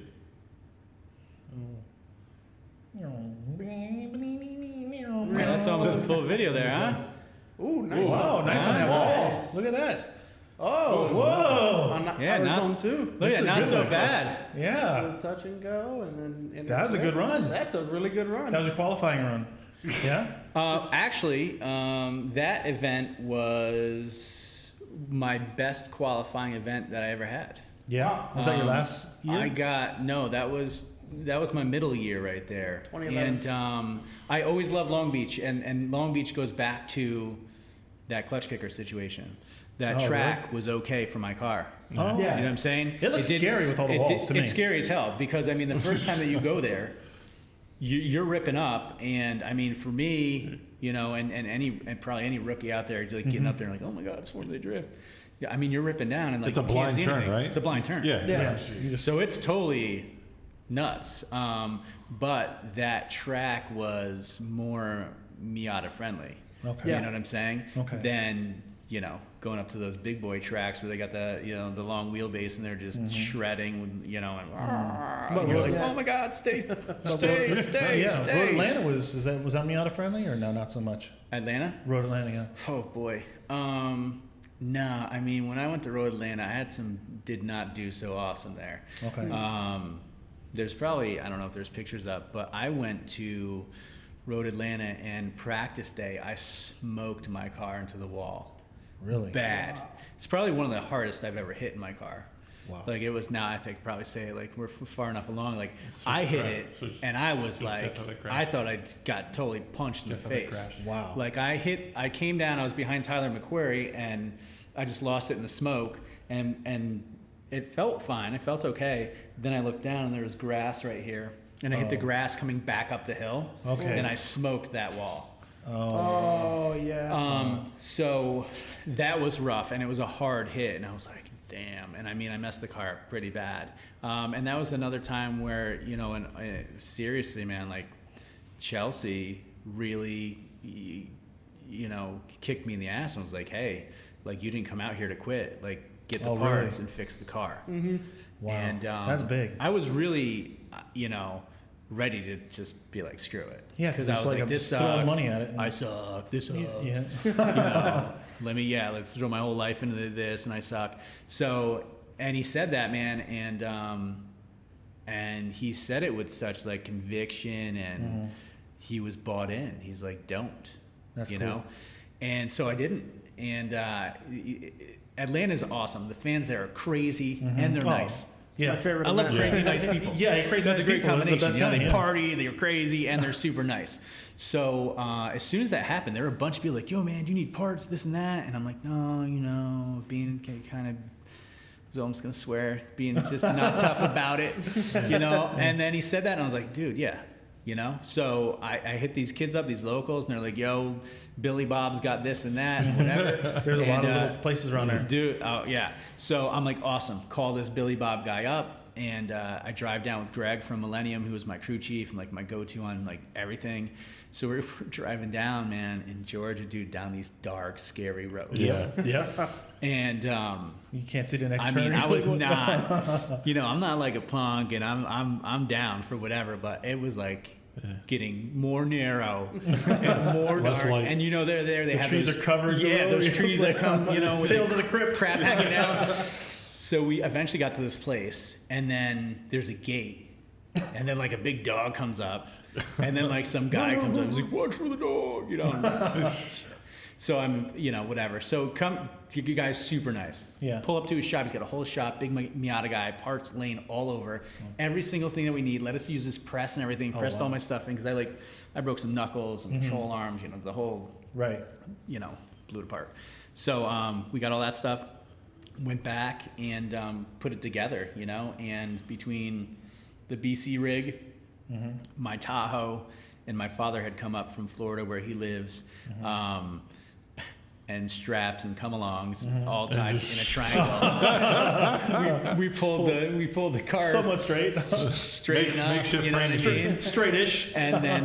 Man, that's almost a full video there, huh? Ooh, nice. Wow, nice on that wall. Look at that. Oh, Whoa. on Yeah, Arizona not, too. look This at is not good so one. bad. Yeah. A touch and go, and then. That was a good run. That's a really good run. That was a qualifying run. Yeah? Actually, that event was my best qualifying event that I ever had. Yeah. Was that your last year? That was my middle year right there. 2011. And I always loved Long Beach, and Long Beach goes back to that clutch kicker situation. That Oh, track was okay for my car. Oh. You know what I'm saying? It looks didn't- scary with all the walls to me. It's scary as hell because, I mean, the first time that you go there, you're ripping up, and I mean, for me, and probably any rookie out there, like getting up there and like, oh my God, it's four-way drift. Yeah, I mean, you're ripping down and like it's a you can't blind see turn, anything. right? It's a blind turn. Yeah. So it's totally nuts. But that track was more Miata friendly. Okay. You know what I'm saying? Okay. Than going up to those big boy tracks where they got the the long wheelbase and they're just shredding with and you're like, oh my God, stay. Road Atlanta was that Miata friendly or no, not so much? Atlanta? Road Atlanta, yeah. Oh boy. No, I mean, when I went to Road Atlanta, I had did not do so awesome there. Okay. There's probably, I don't know if there's pictures up, but I went to Road Atlanta and practice day, I smoked my car into the wall. Really? Bad. Wow. It's probably one of the hardest I've ever hit in my car. Wow. Like it was now, I think probably say like we're far enough along. Like I hit it and I was like, I thought I got totally punched in the face. Wow. Like I came down, I was behind Tyler McQuarrie and I just lost it in the smoke and it felt fine. It felt okay. Then I looked down and there was grass right here and I hit the grass coming back up the hill. Okay. And I smoked that wall. Oh yeah. So that was rough and it was a hard hit and I was like, damn. And I mean, I messed the car up pretty bad. And that was another time where, and seriously, man, like Chelsea really, kicked me in the ass and was like, hey, like you didn't come out here to quit, like get the parts and fix the car. Mm-hmm. Wow. And that's big. I was really, ready to just be like, screw it. Yeah, because I was like, this sucks. Throwing money at it. I suck. This sucks. Yeah. Let's throw my whole life into this, and I suck. So, and he said that, man, and he said it with such like conviction, and he was bought in. He's like, don't. That's you cool. know, and so I didn't. And Atlanta's awesome. The fans there are crazy, and they're nice. Yeah, my favorite. I love Atlanta. crazy nice people. Yeah, crazy That's nice a great people. That's the combination. best They kind, party, they're crazy, and they're super nice. So as soon as that happened, there were a bunch of people like, "Yo, man, do you need parts? This and that." And I'm like, "No, being kind of." So I'm just gonna swear, being just not tough about it, And then he said that, and I was like, "Dude, yeah." So I hit these kids up, these locals, and they're like, yo, Billy Bob's got this and that, and whatever. There's a lot of little places around there. Dude, oh, yeah. So I'm like, awesome. Call this Billy Bob guy up, and I drive down with Greg from Millennium, who was my crew chief and, like, my go-to on, like, everything. So we're driving down, man, in Georgia, dude, down these dark, scary roads. Yeah. And you can't see the next turn. I mean, I was not, I'm not like a punk, and I'm down for whatever, but it was like getting more narrow and more dark. Light. And they're there. They have trees those, are covered. Yeah, those trees that come, with Tales of the Crypt crap hanging down. So we eventually got to this place, and then there's a gate, and then like a big dog comes up, and then like some guy comes up. He's like, "Watch for the dog," So I'm, whatever. So you guys super nice. Yeah. Pull up to his shop. He's got a whole shop, big Miata guy, parts laying all over. Every single thing that we need. Let us use this press and everything. Pressed all my stuff in because I broke some knuckles and control arms. The whole Right. Blew it apart. So we got all that stuff. Went back and put it together. And between the BC rig, my Tahoe, and my father had come up from Florida where he lives. And straps and come-alongs all tied in a triangle. we pulled the car Somewhat straight. straight enough, Straightish. and then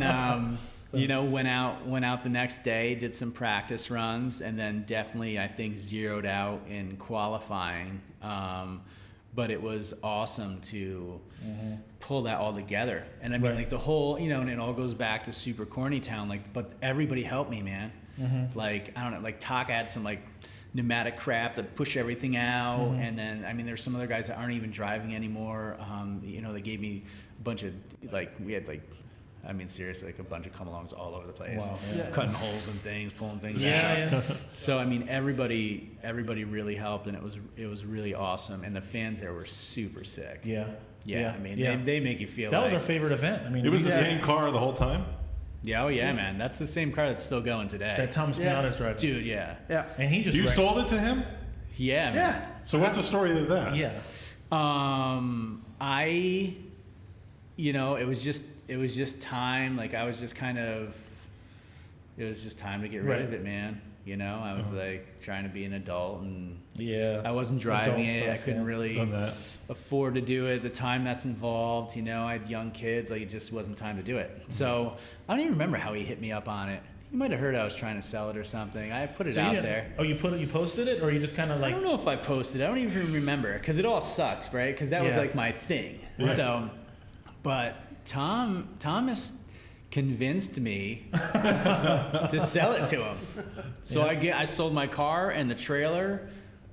went out the next day, did some practice runs, and then definitely I think zeroed out in qualifying. But it was awesome to pull that all together. And I mean, like the whole, and it all goes back to super corny town. Like, but everybody helped me, man. Like, I don't know, like Taka had some like pneumatic crap to push everything out. And then, I mean, there's some other guys that aren't even driving anymore. They gave me a bunch of, like, we had like, I mean, seriously, like a bunch of come-alongs all over the place. Wow, Cutting holes and things, pulling things out. Yeah. So, I mean, everybody really helped, and it was really awesome. And the fans there were super sick. Yeah. I mean, they make you feel that was like... our favorite event. I mean, It was the same car the whole time? Yeah, man. That's the same car that's still going today. that Thomas Miata's driving. Dude, yeah. Yeah. And he just You wrecked- sold it to him? Yeah, man. Yeah. So what's the story of that? Yeah. It was just it was just time. Like I was just kind of, it was just time to get rid of it, man. You know, I was like trying to be an adult, and I wasn't driving Adult it. stuff, I couldn't really Done that. afford to do it. The time that's involved, you know, I had young kids. Like it just wasn't time to do it. So I don't even remember how he hit me up on it. He might have heard I was trying to sell it or something. I put it So you out didn't- there. Oh, you posted it, or you just kind of I like? don't know if I posted. I don't even remember because it all sucks, right? Because that was Yeah. like my thing. Right. So, but Thomas convinced me to sell it to him. So I sold my car and the trailer,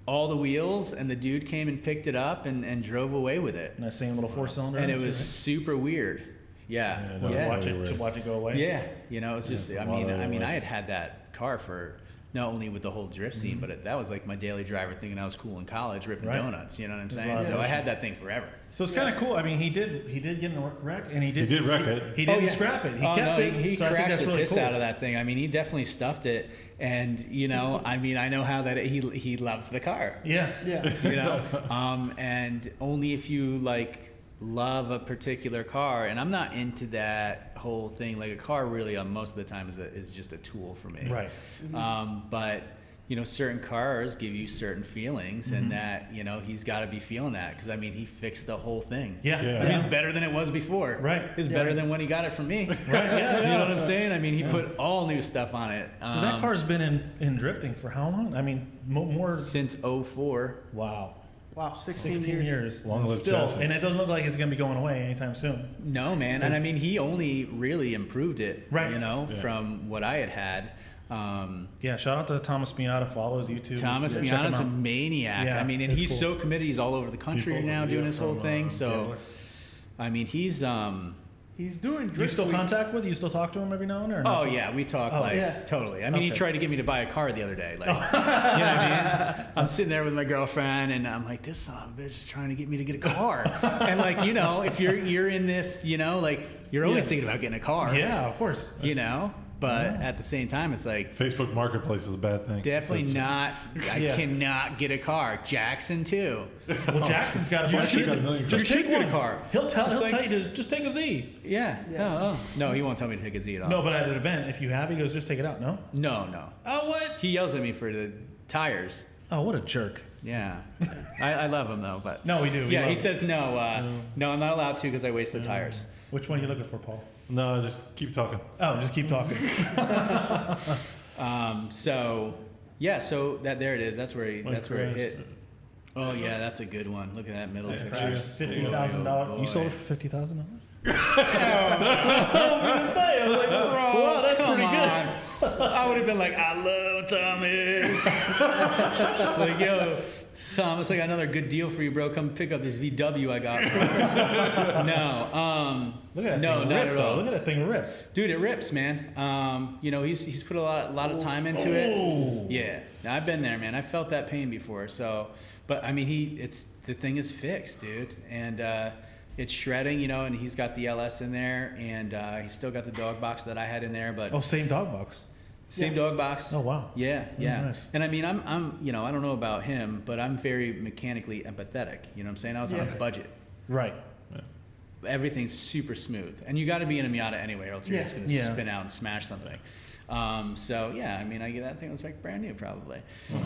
all the wheels, and the dude came and picked it up and drove away with it. And that same little 4-cylinder. And it engine, was right? super weird. Yeah. Yeah, Well, that's to watch really it, weird. to watch it go away. Yeah, you know, it's just. it's a I lot mean, of I life. had that car for not only with the whole drift scene, but that was like my daily driver, thinking I was cool in college, ripping Right. donuts. You know what I'm There's a saying? lot of So I emotion. had that thing forever. So it's kind of cool. I mean, he did get in a wreck, and he did wreck it. He didn't scrap it. He kept it. He so I think crashed that's the really piss cool. out of that thing. I mean, he definitely stuffed it, and you know, I mean, I know how that he loves the car. Yeah. Yeah. You know, and only if you like love a particular car, and I'm not into that whole thing. Like a car, really, most of the time is just a tool for me. Right. But you know, certain cars give you certain feelings, and that, you know, he's got to be feeling that, because I mean, he fixed the whole thing. Yeah. Yeah. I mean, it's better than it was before. Right. It's better than when he got it from me. Right. Yeah. You know what I'm saying? I mean, he put all new stuff on it. So that car's been in drifting for how long? I mean, more. Since 04. Wow. Wow, 16 16 years. years. Long lived Still, chassis. and it doesn't look like it's going to be going away anytime soon. No, man. And I mean, he only really improved it, Right. you know, Yeah. from what I had. Yeah, shout out to Thomas Miata. Follow his YouTube. Thomas Yeah, check Miana's a him out. maniac. Yeah, I mean, and it's he's cool. so committed. He's all over the country People- now doing yeah, his whole from, thing. So, Taylor. I mean, he's He's doing drift. You still week. contact with? You still talk to him every now and then? Or not Oh so- yeah, we talk Oh, like yeah. totally. I mean, he Okay. tried to get me to buy a car the other day. Like, you know what I mean? I'm sitting there with my girlfriend, and I'm like, this son of a bitch is trying to get me to get a car. And like, you know, if you're in this, you know, like you're always Yeah. thinking about getting a car. Yeah, of course. You know, but Yeah. at the same time, it's like Facebook Marketplace is a bad thing. definitely not. I Yeah. cannot get a car. Jackson too. Well, Jackson's got a bunch. should get a million Just You take should get a one. car. He'll tell It's like- you to just take a Z. Yeah. Yeah. No, he won't tell me to take a Z at all. No, but at an event, if you have, he goes, just take it out. No. No. Oh, what? He yells at me for the tires. Oh, what a jerk. Yeah, I love him though, but No, we do. We yeah, love he him. says no. No, I'm not allowed to because I waste the tires. Which one are you looking for, Paul? No, just keep talking. Oh, just keep talking. So yeah, so there it is. That's where Like that's where it crash. hit. Oh yeah, that's a good one. Look at that middle picture. crash. $50,000. boy. You sold it for $50,000? Wow, that's come pretty good. on. I would have been like, I love Thomas. Like, yo, Thomas, I got another good deal for you, bro. Come pick up this VW I got. No, Look at that no, thing not rip, at though. all. Look at that thing rip. Dude, it rips, man. You know, he's put a lot of time into Oh. it. Yeah, I've been there, man. I felt that pain before. So, but I mean, the thing is fixed, dude, and it's shredding, you know. And he's got the LS in there, and he's still got the dog box that I had in there, but Oh, same dog box. same dog box. Oh, wow. Yeah. nice. And I mean, I'm, you know, I don't know about him, but I'm very mechanically empathetic. You know what I'm saying? I was on a budget. Right. Everything's super smooth, and you got to be in a Miata anyway, or else you're Yeah. just gonna Yeah. spin out and smash something. So yeah, I mean, that thing was like brand new probably.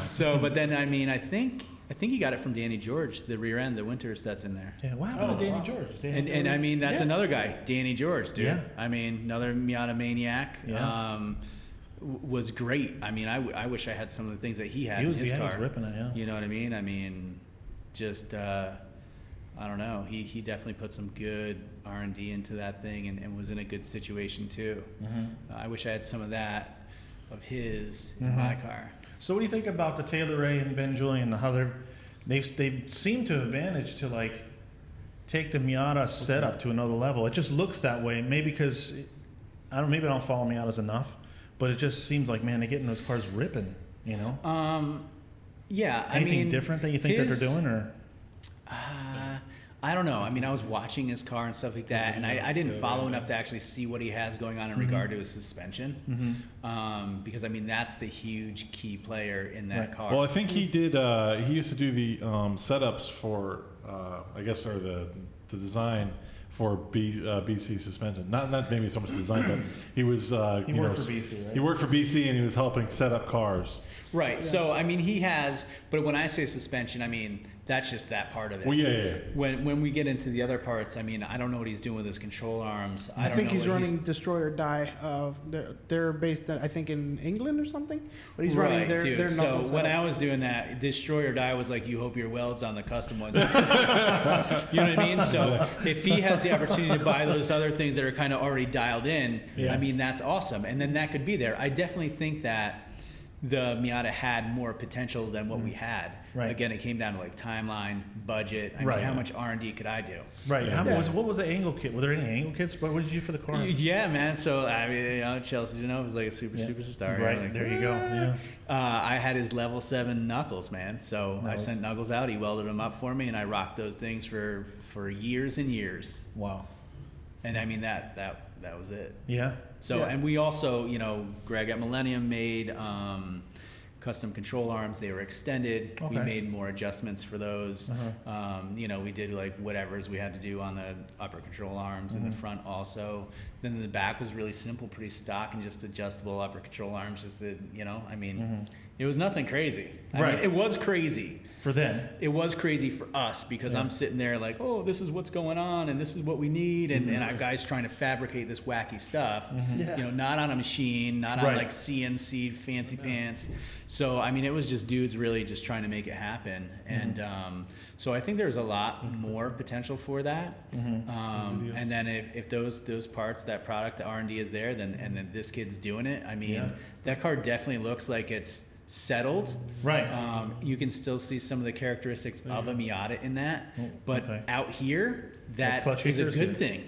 So, but then I mean, I think he got it from Danny George, the rear end, the winter sets in there. Yeah, what happened to Danny George? Danny And I mean, that's Yeah. another guy, Danny George, dude. Yeah. I mean, another Miata maniac. Yeah. Was great. I mean, I wish I had some of the things that he had He was, in his yeah, he car. was ripping it, yeah. You know what I mean? I mean, just I don't know. He definitely put some good R&D into that thing, and was in a good situation too. I wish I had some of that of his in my car. So what do you think about the Taylor Ray and Ben Julian? How they seem to have managed to like take the Miata setup to another level. It just looks that way. Maybe because maybe I don't follow Miatas enough, but it just seems like, man, they're getting those cars ripping. You know. Yeah. Anything I mean, different that you think that his- they're doing, or? I don't know. I mean, I was watching his car and stuff like that, and I didn't follow enough to actually see what he has going on in regard to his suspension. Because I mean, that's the huge key player in that Right. car. Well, I think he did. He used to do the setups for, I guess, or the design for BC suspension. Not maybe so much design, but he was He worked for BC, right? He worked for BC and he was helping set up cars. Right. Yeah. So I mean, he has. But when I say suspension, I mean that's just that part of it. Well, yeah. When we get into the other parts, I mean, I don't know what he's doing with his control arms. I don't think know he's what running Destroy or Die. They're based, I think, in England or something. But he's running their dude. So knuckles when out. I was doing that, Destroy or Die was like, you hope your weld's on the custom one. You know what I mean? So if he has the opportunity to buy those other things that are kind of already dialed in, Yeah. I mean, that's awesome. And then that could be there. I definitely think that the Miata had more potential than what we had. Right. Again, it came down to like timeline, budget. I Right. mean, how much R&D could I do? Right. Yeah. What was the angle kit? Were there any angle kits? What did you do for the car? Yeah, man. So I mean, Chelsea, it was like a superstar. Right. Like, There you go. Yeah. I had his level 7 knuckles, man. So I Nice. sent Knuckles out. He welded them up for me, and I rocked those things for years and years. Wow. And I mean that was it. Yeah. So Yeah. and we also, Greg at Millennium made custom control arms. They were extended. We Okay. made more adjustments for those. Uh-huh. We did like whatever's we had to do on the upper control arms and the front also. Then the back was really simple, pretty stock, and just adjustable upper control arms. Just to, it was nothing crazy. I Right. mean, it was crazy. For them. It was crazy for us because Yeah. I'm sitting there like, oh, this is what's going on and this is what we need. And our guys trying to fabricate this wacky stuff, Yeah. not on a machine, not on Right. like CNC fancy pants. So, I mean, it was just dudes really just trying to make it happen. And so I think there's a lot more potential for that. And then if those parts, that product, the R&D is there, then this kid's doing it. I mean, Yeah. that car definitely looks like it's settled. Right. You can still see some of the characteristics of a Miata in that, but okay. out here, that clutch is a kickers, good yeah. thing.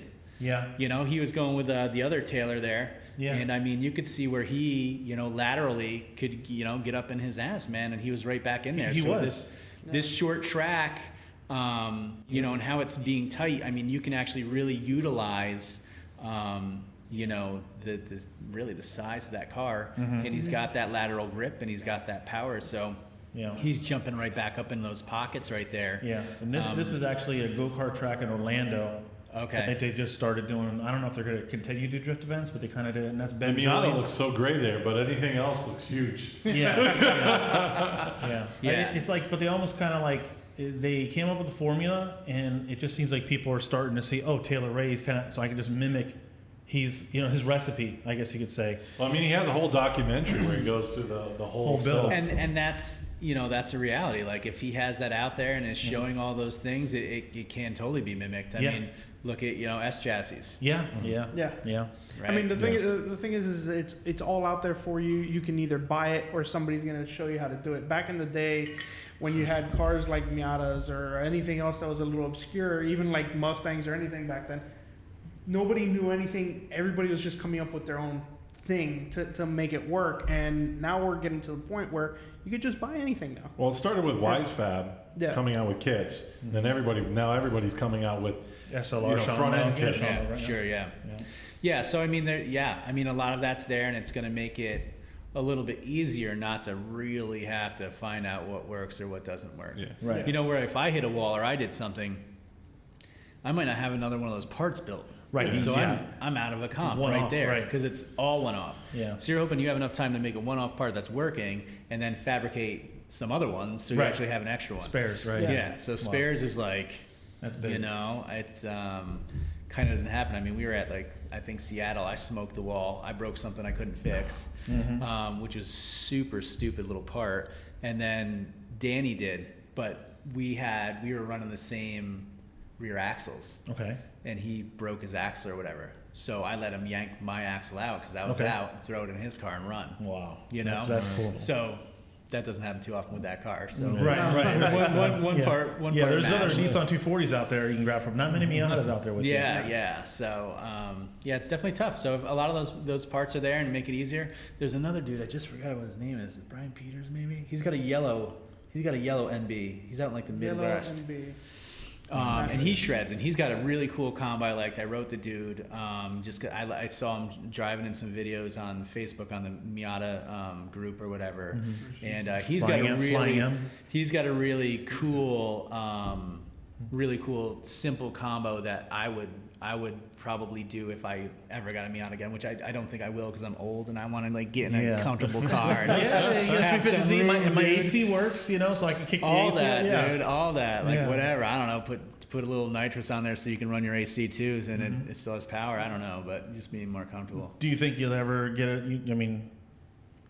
Yeah. He was going with the other Taylor there, Yeah. and I mean, you could see where he, laterally could, get up in his ass, man, and he was right back in there. He so was. this short track, and how it's being tight. I mean, you can actually really utilize. Really the size of that car, and he's got that lateral grip and he's got that power, so Yeah. he's jumping right back up in those pockets right there. Yeah. And this is actually a go-kart track in Orlando. Okay. That they just started doing. I don't know if they're going to continue to do drift events, but they kind of did. And that's The Ben Miata Julian. looks so gray there, but anything else looks huge. Yeah. Yeah. Yeah. It's like, but they almost kind of like, they came up with the formula, and it just seems like people are starting to see, oh, Taylor Ray's kind of, so I can just mimic his recipe, I guess you could say. Well, I mean, he has a whole documentary where he goes through the whole build. setup. And that's that's a reality. Like if he has that out there and is showing all those things, it can totally be mimicked. I Yeah. mean, look at S chassis. Yeah. Yeah. Yeah. Yeah. Right? I mean, the thing is it's all out there for you. You can either buy it or somebody's gonna show you how to do it. Back in the day, when you had cars like Miatas or anything else that was a little obscure, even like Mustangs or anything back then, nobody knew anything. Everybody was just coming up with their own thing to make it work. And now we're getting to the point where you could just buy anything now. Well, it started with WiseFab coming out with kits. Then everybody's coming out with SLR front end kits. Yeah, right. Sure, yeah. Yeah. Yeah, so I mean, a lot of that's there, and it's going to make it a little bit easier not to really have to find out what works or what doesn't work. Yeah. Right. Where if I hit a wall or I did something, I might not have another one of those parts built. Right. So Yeah. I'm out of a comp One right off, there right. because it's all one off. Yeah. So you're hoping you have enough time to make a one-off part that's working, and then fabricate some other ones so you Right. actually have an extra one. Spares, right? Yeah. So spares is like, That's big. it's kind of doesn't happen. I mean, we were at I think Seattle. I smoked the wall. I broke something I couldn't fix, which was super stupid little part. And then Danny did, but we were running the same rear axles, Okay. and he broke his axle or whatever. So I let him yank my axle out because I was Okay. out, and throw it in his car and run. Wow. You know? That's cool. So that doesn't happen too often with that car. So Right. one Yeah. part. Yeah. There's other matched. Nissan 240s out there you can grab from. Not many Miatas out there with you. Yeah. So, it's definitely tough. So if a lot of those parts are there and make it easier. There's another dude, I just forgot what his name is. Brian Peters, maybe? He's got a yellow NB. He's out in like the Midwest. Yellow NB. And he shreds, and he's got a really cool combo I liked. I wrote the dude, just 'cause I saw him driving in some videos on Facebook on the Miata group or whatever, and he's got a really cool simple combo that I I would probably do if I ever got a Miata again, which I don't think I will because I'm old and I want to like get in a comfortable car. And have some 350Z, my room, dude. AC works, you know, so I can kick the All AC. that, yeah. dude. All that, like Yeah. whatever. I don't know. Put a little nitrous on there so you can run your AC too, and it still has power. I don't know, but just being more comfortable. Do you think you'll ever get it? I mean,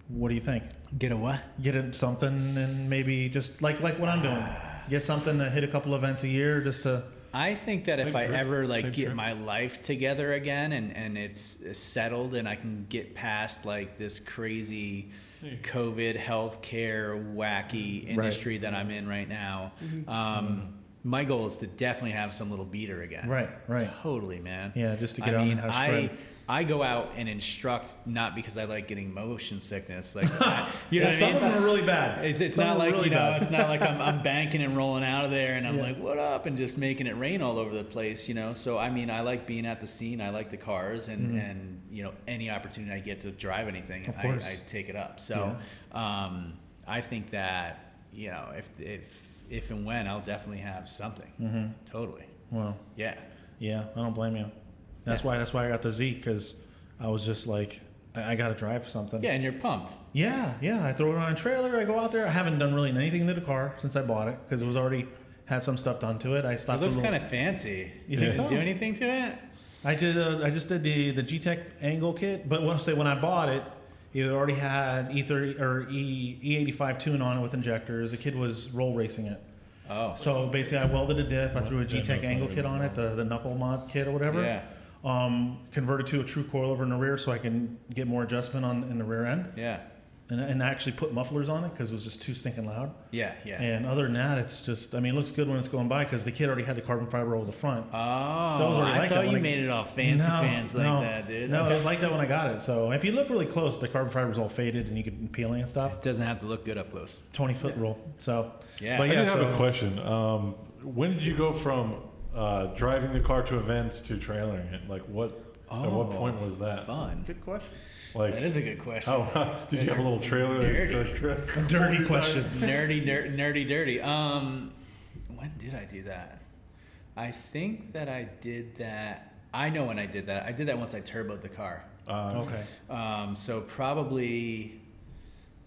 what do you think? Get a what? Get it something and maybe just like what I'm doing. Get something to hit a couple events a year just to. I think that if Type I drift, ever like type get drift. my life together again and it's settled and I can get past like this crazy COVID healthcare wacky industry that I'm in right now, my goal is to definitely have some little beater again. Right. Totally, man. Yeah, just to get I out mean, and have shred. I go out and instruct not because I like getting motion sickness, like you know what I Some mean? of them are really bad. It's Some not are like really you know, bad. it's not like I'm banking and rolling out of there and I'm like, what up, and just making it rain all over the place, you know. So I mean, I like being at the scene. I like the cars, and you know, any opportunity I get to drive anything, Of course. I take it up. So I think that you know, if and when I'll definitely have something. Totally. Well, Yeah. yeah, I don't blame you. That's why I got the Z, because I was just like, I got to drive something. Yeah, and you're pumped. Yeah. I throw it on a trailer. I go out there. I haven't done really anything to the car since I bought it because it was already had some stuff done to it. I It stopped. looks a little- kind of fancy. You think Did so? you do anything to it? I did. I just did the G-Tech angle kit, but when I bought it, it already had E30 or E85 tune on it with injectors. The kid was roll racing it. Oh. So basically, I welded a diff. I threw a Yeah, G-Tech that's angle not kit really on it, the knuckle mod kit or whatever. Yeah. Converted to a true coilover in the rear so I can get more adjustment in the rear end, Yeah. and I actually put mufflers on it because it was just too stinking loud. Yeah. And other than that, it's just, I mean, it looks good when it's going by because the kid already had the carbon fiber over the front. Oh, So it was already I like that thought when you I- made it all fancy pants like no, that, dude. No, it was like that when I got it. So if you look really close, the carbon fiber's all faded and you could peeling and stuff. It doesn't have to look good up close. 20-foot roll. So, Yeah. but I yeah, did have so a question. When did you go from driving the car to events to trailering it? Like what? At what point was that? Fun. Good question. Like, That is a good question. oh, did you have a little trailer? dirty question. Nerdy, dirty. When did I do that? I think that I did that. I know when I did that. I did that once I turboed the car. Okay. So probably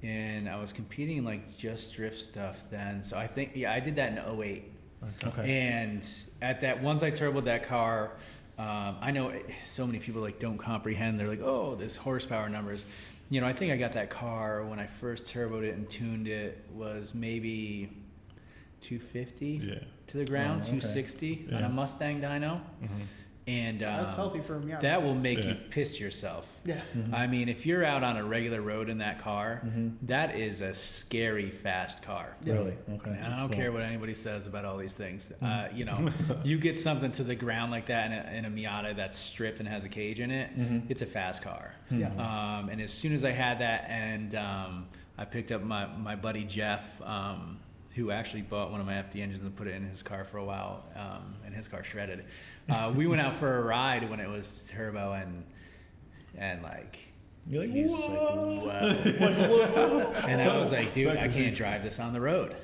I was competing in like just drift stuff then. So I think, I did that in 08. Okay. And at that, once I turboed that car, I know so many people like don't comprehend. They're like, oh, this horsepower numbers. You know, I think I got that car when I first turboed it and tuned it was maybe 250 Yeah. to the ground, Oh, okay. 260 on Yeah. a Mustang dyno. And That's healthy for me. that will make Yeah. you piss yourself. Yeah. I mean, if you're out on a regular road in that car, that is a scary fast car. Really? Okay. And I don't care what anybody says about all these things. You know, you get something to the ground like that in a Miata that's stripped and has a cage in it, it's a fast car. Yeah. And as soon as I had that, and I picked up my buddy Jeff, who actually bought one of my FD engines and put it in his car for a while, and his car shredded. We went out for a ride when it was turbo, and like, You're like, he's just like, whoa. And I was like, dude, I can't drive this on the road,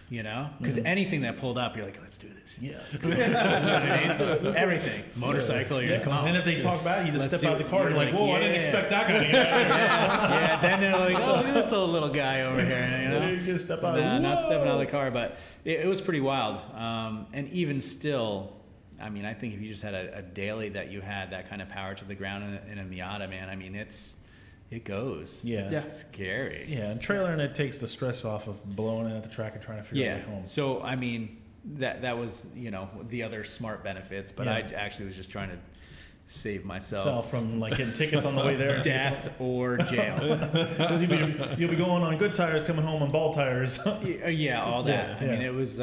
you know? Because anything that pulled up, you're like, let's do this. Yeah. Everything. Motorcycle, you're like, come on. And if they talk bad, you just Let's step out see the car. what- You're like, you're whoa, like, I didn't yeah. expect that guy to get out. Yeah, then they're like, oh, look at this old little guy over here, you know? You just step out. Nah, not stepping out of the Whoa. car, but it was pretty wild. And even still, I mean, I think if you just had a daily that you had that kind of power to the ground in a Miata, man, I mean, it goes. Yeah. It's Yeah. scary. Yeah, and trailering it takes the stress off of blowing it at the track and trying to figure out Yeah. a way home. So, I mean, that was, you know, the other smart benefits, but Yeah. I actually was just trying to save myself. So from like getting tickets on the way there. Death or jail. Because you'll be going on good tires, coming home on bald tires. Yeah, all that. Yeah, I mean, yeah. it was,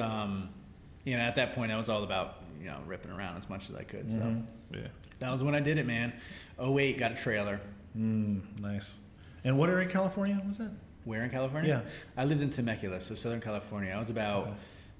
you know, at that point I was all about, you know, ripping around as much as I could. So Yeah. that was when I did it, man. 08, got a trailer. Nice. And what area of California was that? Where in California? Yeah. I lived in Temecula, so Southern California. I was about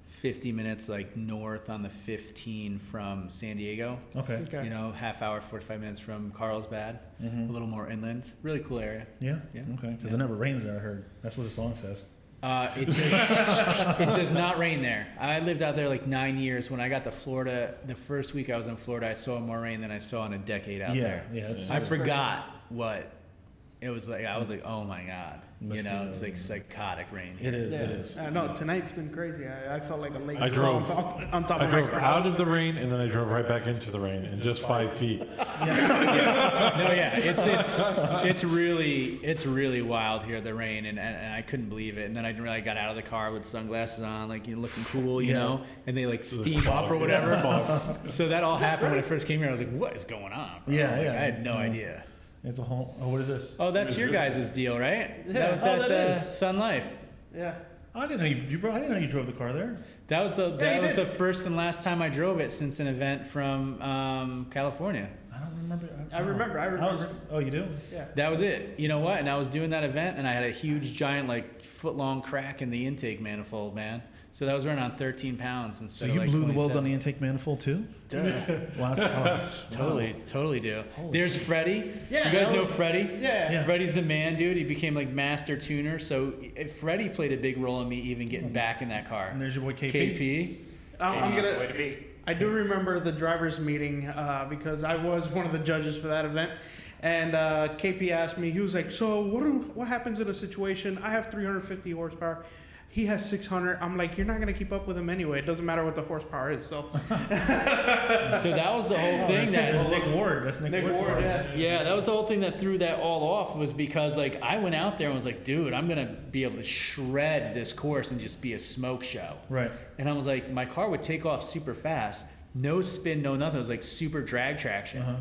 50 minutes like north on the 15 from San Diego. Okay. Okay. You know, half hour, 45 minutes from Carlsbad. A little more inland. Really cool area. Yeah. Yeah. Okay. Because Yeah. it never rains there. I heard. That's what the song says. It does not rain there. I lived out there like 9 years. When I got to Florida, the first week I was in Florida, I saw more rain than I saw in a decade out there. Yeah, it's I forgot what it was like. I was like, oh my God. It's like psychotic rain. It is. Yeah. It is. No, tonight's been crazy. I felt like a lake I drove on top I of my drove car. out of the rain and then I drove right back into the rain in just 5 feet. It's really wild here, the rain, and I couldn't believe it. And then I got out of the car with sunglasses on, like looking cool, you know, and they like steam up or whatever. So that all happened when I first came here. I was like, what is going on, bro? Yeah, Like, yeah. I had no idea. It's a whole. Oh, what is this? Oh, that's your guys' deal, right? Yeah. That was Oh, at that is. Sun Life. Yeah. I didn't know you bro. I didn't know you drove the car there. That was the Yeah, you did. the first and last time I drove it since an event from California. I don't remember. I remember. Oh, you do? Yeah. That was it. You know what? And I was doing that event, and I had a huge, giant, like foot-long crack in the intake manifold, man. So that was running on 13 pounds So instead you of like blew the welds 27. on the intake manifold too? Duh. Last car. Totally do. Holy There's Freddie. Yeah, You guys that know was- Freddie? Yeah. Freddie's the man, dude. He became like master tuner. So Freddie played a big role in me even getting back in that car. And there's your boy KP. KP. I'm Way gonna. to be. I do remember the drivers' meeting because I was one of the judges for that event, and KP asked me. He was like, "So what happens in a situation? I have 350 horsepower. He has 600. I'm like, you're not gonna keep up with him anyway. It doesn't matter what the horsepower is." So So that was the whole thing. That's Nick Ward. That's Nick Ward's car. Yeah, that was the whole thing that threw that all off, was because like I went out there and was like, dude, I'm gonna be able to shred this course and just be a smoke show. Right. And I was like, my car would take off super fast, no spin, no nothing. It was like super drag traction. Uh-huh.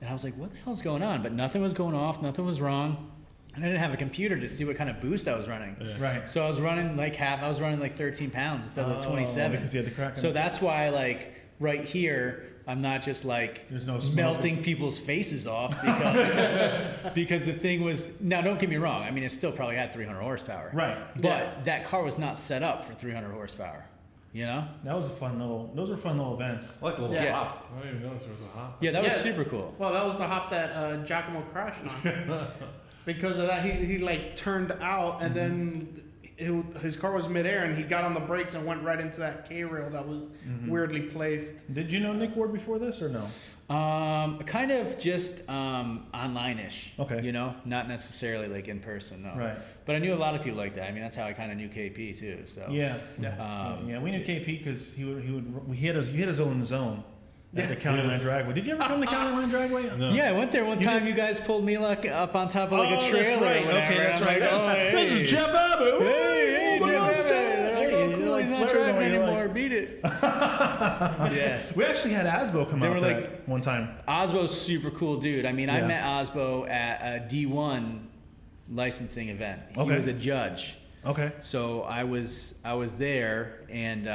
And I was like, what the hell's going on? But nothing was going off, nothing was wrong. And I didn't have a computer to see what kind of boost I was running. Yeah. Right. So I was running like 13 pounds instead of the 27. Because you had the crack. in So it. that's why, like, right here, I'm not just like There's no smoke. melting people's faces off because because the thing was. Now, don't get me wrong. I mean, it still probably had 300 horsepower. Right. But that car was not set up for 300 horsepower. You know? That was a fun little. Those were fun little events. I like a little Yeah. hop. I didn't even notice there was a hop. Yeah, that was Yeah. super cool. well, that was the hop that Giacomo crashed on. Because of that, he like turned out, and then his car was midair, and he got on the brakes and went right into that K rail that was weirdly placed. Did you know Nick Ward before this or no? Kind of just online-ish. Okay. You know, not necessarily like in person. No. Right. But I knew a lot of people like that. I mean, that's how I kind of knew KP too. So. Yeah. Yeah. We knew KP because he had his own zone at the County Line Dragway. Did you ever come to County Line Dragway? No. Yeah, I went there one You time. did? You guys pulled me like up on top of like a Oh, trailer. that's right. Or whatever. Okay, that's I'm right. like, oh, hey. This is Jeff Abbott. Hey, Oh, Jeff my gosh, Abbott. Jeff. Hey, Oh, you cool. know, Like he's not Slurry driving going, anymore. like- Beat it. Yeah. We actually had Asbo come They out were to like- that one time. Osbo's super cool dude. I mean, I Yeah. met Osbo at a D1 licensing event. He Okay. was a judge. Okay. So I was there, and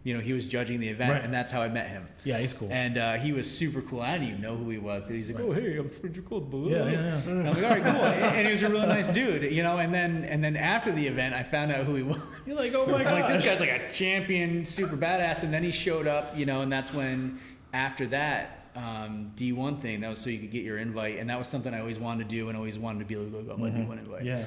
you know, he was judging the event, Right. and that's how I met him. Yeah, he's cool. And he was super cool. I didn't even know who he was. He's like, Right. "Oh, hey, I'm Frederick Cold." Yeah. And I'm like, "All right, cool." And he was a really nice dude, you know. And then after the event, I found out who he was. You're like, oh my I'm god. like, this guy's like a champion, super badass. And then he showed up, you know, and that's when, after that D1 thing, that was so you could get your invite, and that was something I always wanted to do, and always wanted to be able to go, my D1 invite. Yeah.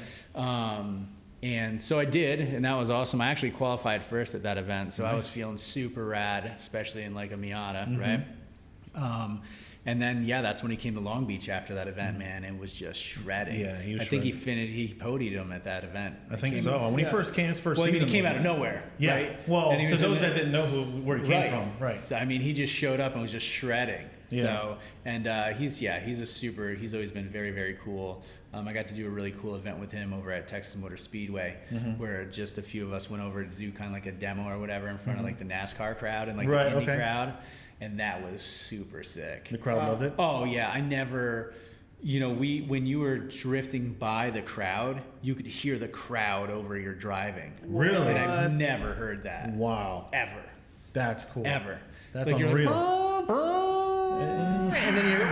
And so I did, and that was awesome. I actually qualified first at that event, so I was Nice. feeling super rad, especially in like a Miata, Mhm. right? And then yeah, that's when he came to Long Beach after that event, man. It was just shredding. Yeah, he was I think he shredding. finished. He podied him at that event. I think Came- so. When he Yeah. first came, his first Well, I mean, season he came was out of in- nowhere. Yeah. Right? Well, And he to was in those the- that didn't know where he came Right. from, right? So, I mean, he just showed up and was just shredding. Yeah. So, and he's always been very, very cool. I got to do a really cool event with him over at Texas Motor Speedway, Mhm. where just a few of us went over to do kind of like a demo or whatever in front of like the NASCAR crowd and like Right, the Indy okay. crowd, and that was super sick. The crowd loved it. Oh yeah, I never. You know, when you were drifting by the crowd, you could hear the crowd over your driving. Really? And I've What? never heard that. Wow, Ever. that's cool. Ever. That's Like, you're unreal. and then you're,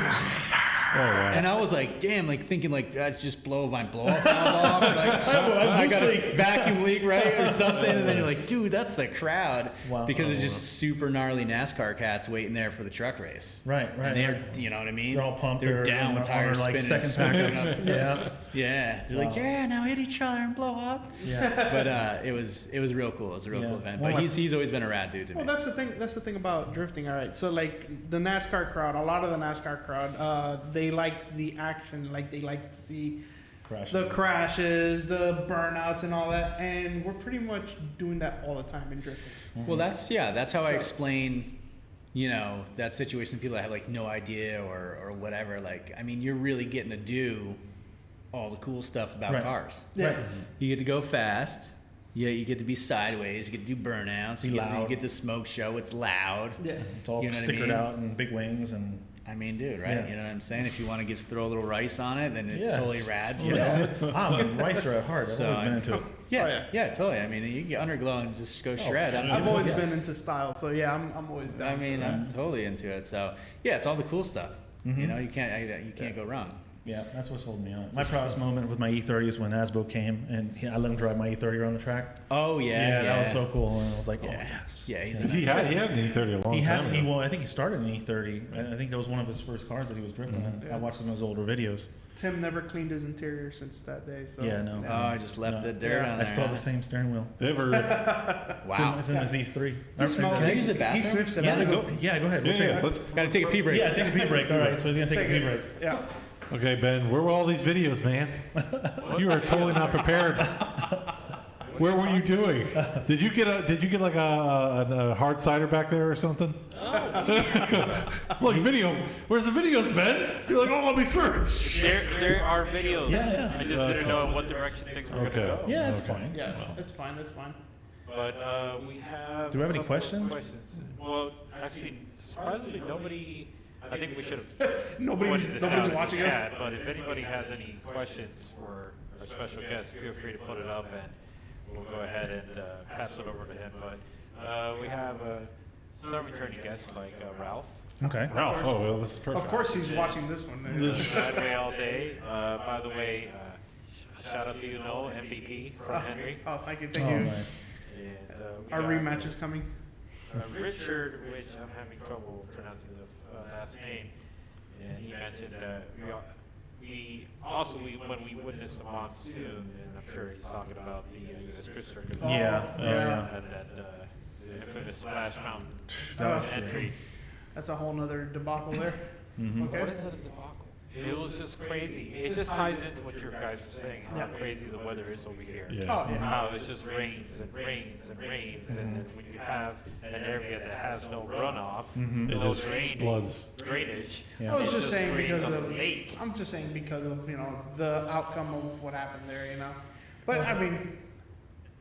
Oh wow. and I was like, damn, like thinking like, that's just blow my blow off valve off. Like, I've I got loose a vacuum leak, right, or something, and then you're like, dude, that's the crowd, Wow. because it's just super gnarly NASCAR cats waiting there for the truck race. Right. And they're, you know what I mean? They're all pumped. They're down with tires like spinning, second pack smoking of, up. yeah. Yeah, they're like, Wow. yeah, now hit each other and blow up. Yeah. But it was real cool. It was a real Yeah. cool event. Well, But my- he's always been a rad dude to me. Well, that's the thing. That's the thing about drifting. All right, so like the NASCAR crowd, a lot of the NASCAR crowd, they like the action. Like they like to see Crash. the crashes, the burnouts, and all that. And we're pretty much doing that all the time in drifting. Well, that's how I So- explain, you know, that situation to people that have like no idea or whatever. Like, I mean, you're really getting to do all the cool stuff about Right. cars. Yeah. Right. You get to go fast. Yeah, you get to be sideways. You get to do burnouts. Be You loud. get the smoke show. It's loud. Yeah. It's all You know what I stickered mean? out and big wings and. I mean, dude, right? Yeah. You know what I'm saying? If you want to throw a little rice on it, then it's Yes. totally rad. You Still. know, I'm a ricer at heart. I've So, always been I- into it. Yeah, Oh, yeah. yeah, totally. I mean, you can get underglow and just go shred. I'm I've always Yeah. been into style, so yeah, I'm always down. I mean, for that. I'm totally into it. So yeah, it's all the cool stuff. You know, you can't go wrong. Yeah, that's what's holding me on. My proudest moment with my E30 is when Asbo came and I let him drive my E30 around the track. Oh yeah, that was so cool. And I was like, oh, Yeah. yes. Yeah, he's a He nice had an E30 a long He time had, ago. well, I think he started in E30. I think that was one of his first cars that he was drifting in. Yeah. I watched some of his older videos. Tim never cleaned his interior since that day. So Yeah, no. Oh, I just left No. the dirt Yeah. on I there. still have huh? the same steering wheel. If ever, Wow. It's in his E3. He smells Can I it. use the He bathroom? sniffs it Yeah, out. go ahead. We'll take it. let's Gotta take a pee break. Yeah, take a pee break. All right, so he's going to take a pee break. Yeah. Okay, Ben, where were all these videos, man? You are totally not prepared. Where were you doing? Did you get like a hard cider back there or something? Look, video. Where's the videos, Ben? You're like, oh, let me search. There are videos. Yeah. I just didn't know what direction things were Okay. gonna go. Yeah, it's Okay. fine. Yeah, it's fine. It's fine. But we have. Do we have a any couple of questions? Well, actually, surprisingly, nobody. I think we should have. Nobody's pointed this out in the watching us. chat, but if anybody has any questions for our special guest, feel free to put it up, and we'll go ahead and pass it over to him. But we have some returning guests like Ralph. Okay. Ralph, oh, well, this is perfect. Of course, he's watching this one. Sideways all day. By the way, shout out to you, Noel, MVP from Henry. Oh, thank you, Oh, thank you. nice. And, we Our got, rematch is coming. Richard, which I'm having trouble pronouncing the last name, and he mentioned that when we witnessed the monsoon, and I'm sure he's talking about the U.S. Drift Circuit. Yeah. Oh, Oh, yeah. And that the infamous Splash Mountain That was- entry. That's a whole nother debacle there. Mhm. Okay. What is that a debacle? It was just crazy. It just ties into what you guys were saying, how Yeah. crazy the weather is over here. Yeah. Oh, yeah. How it just rains and rains and rains, and then when you have an area that has no runoff, It no just drainage, floods. Yeah. I was it just saying creates because a of lake. I'm just saying because of the outcome of what happened there, But I mean,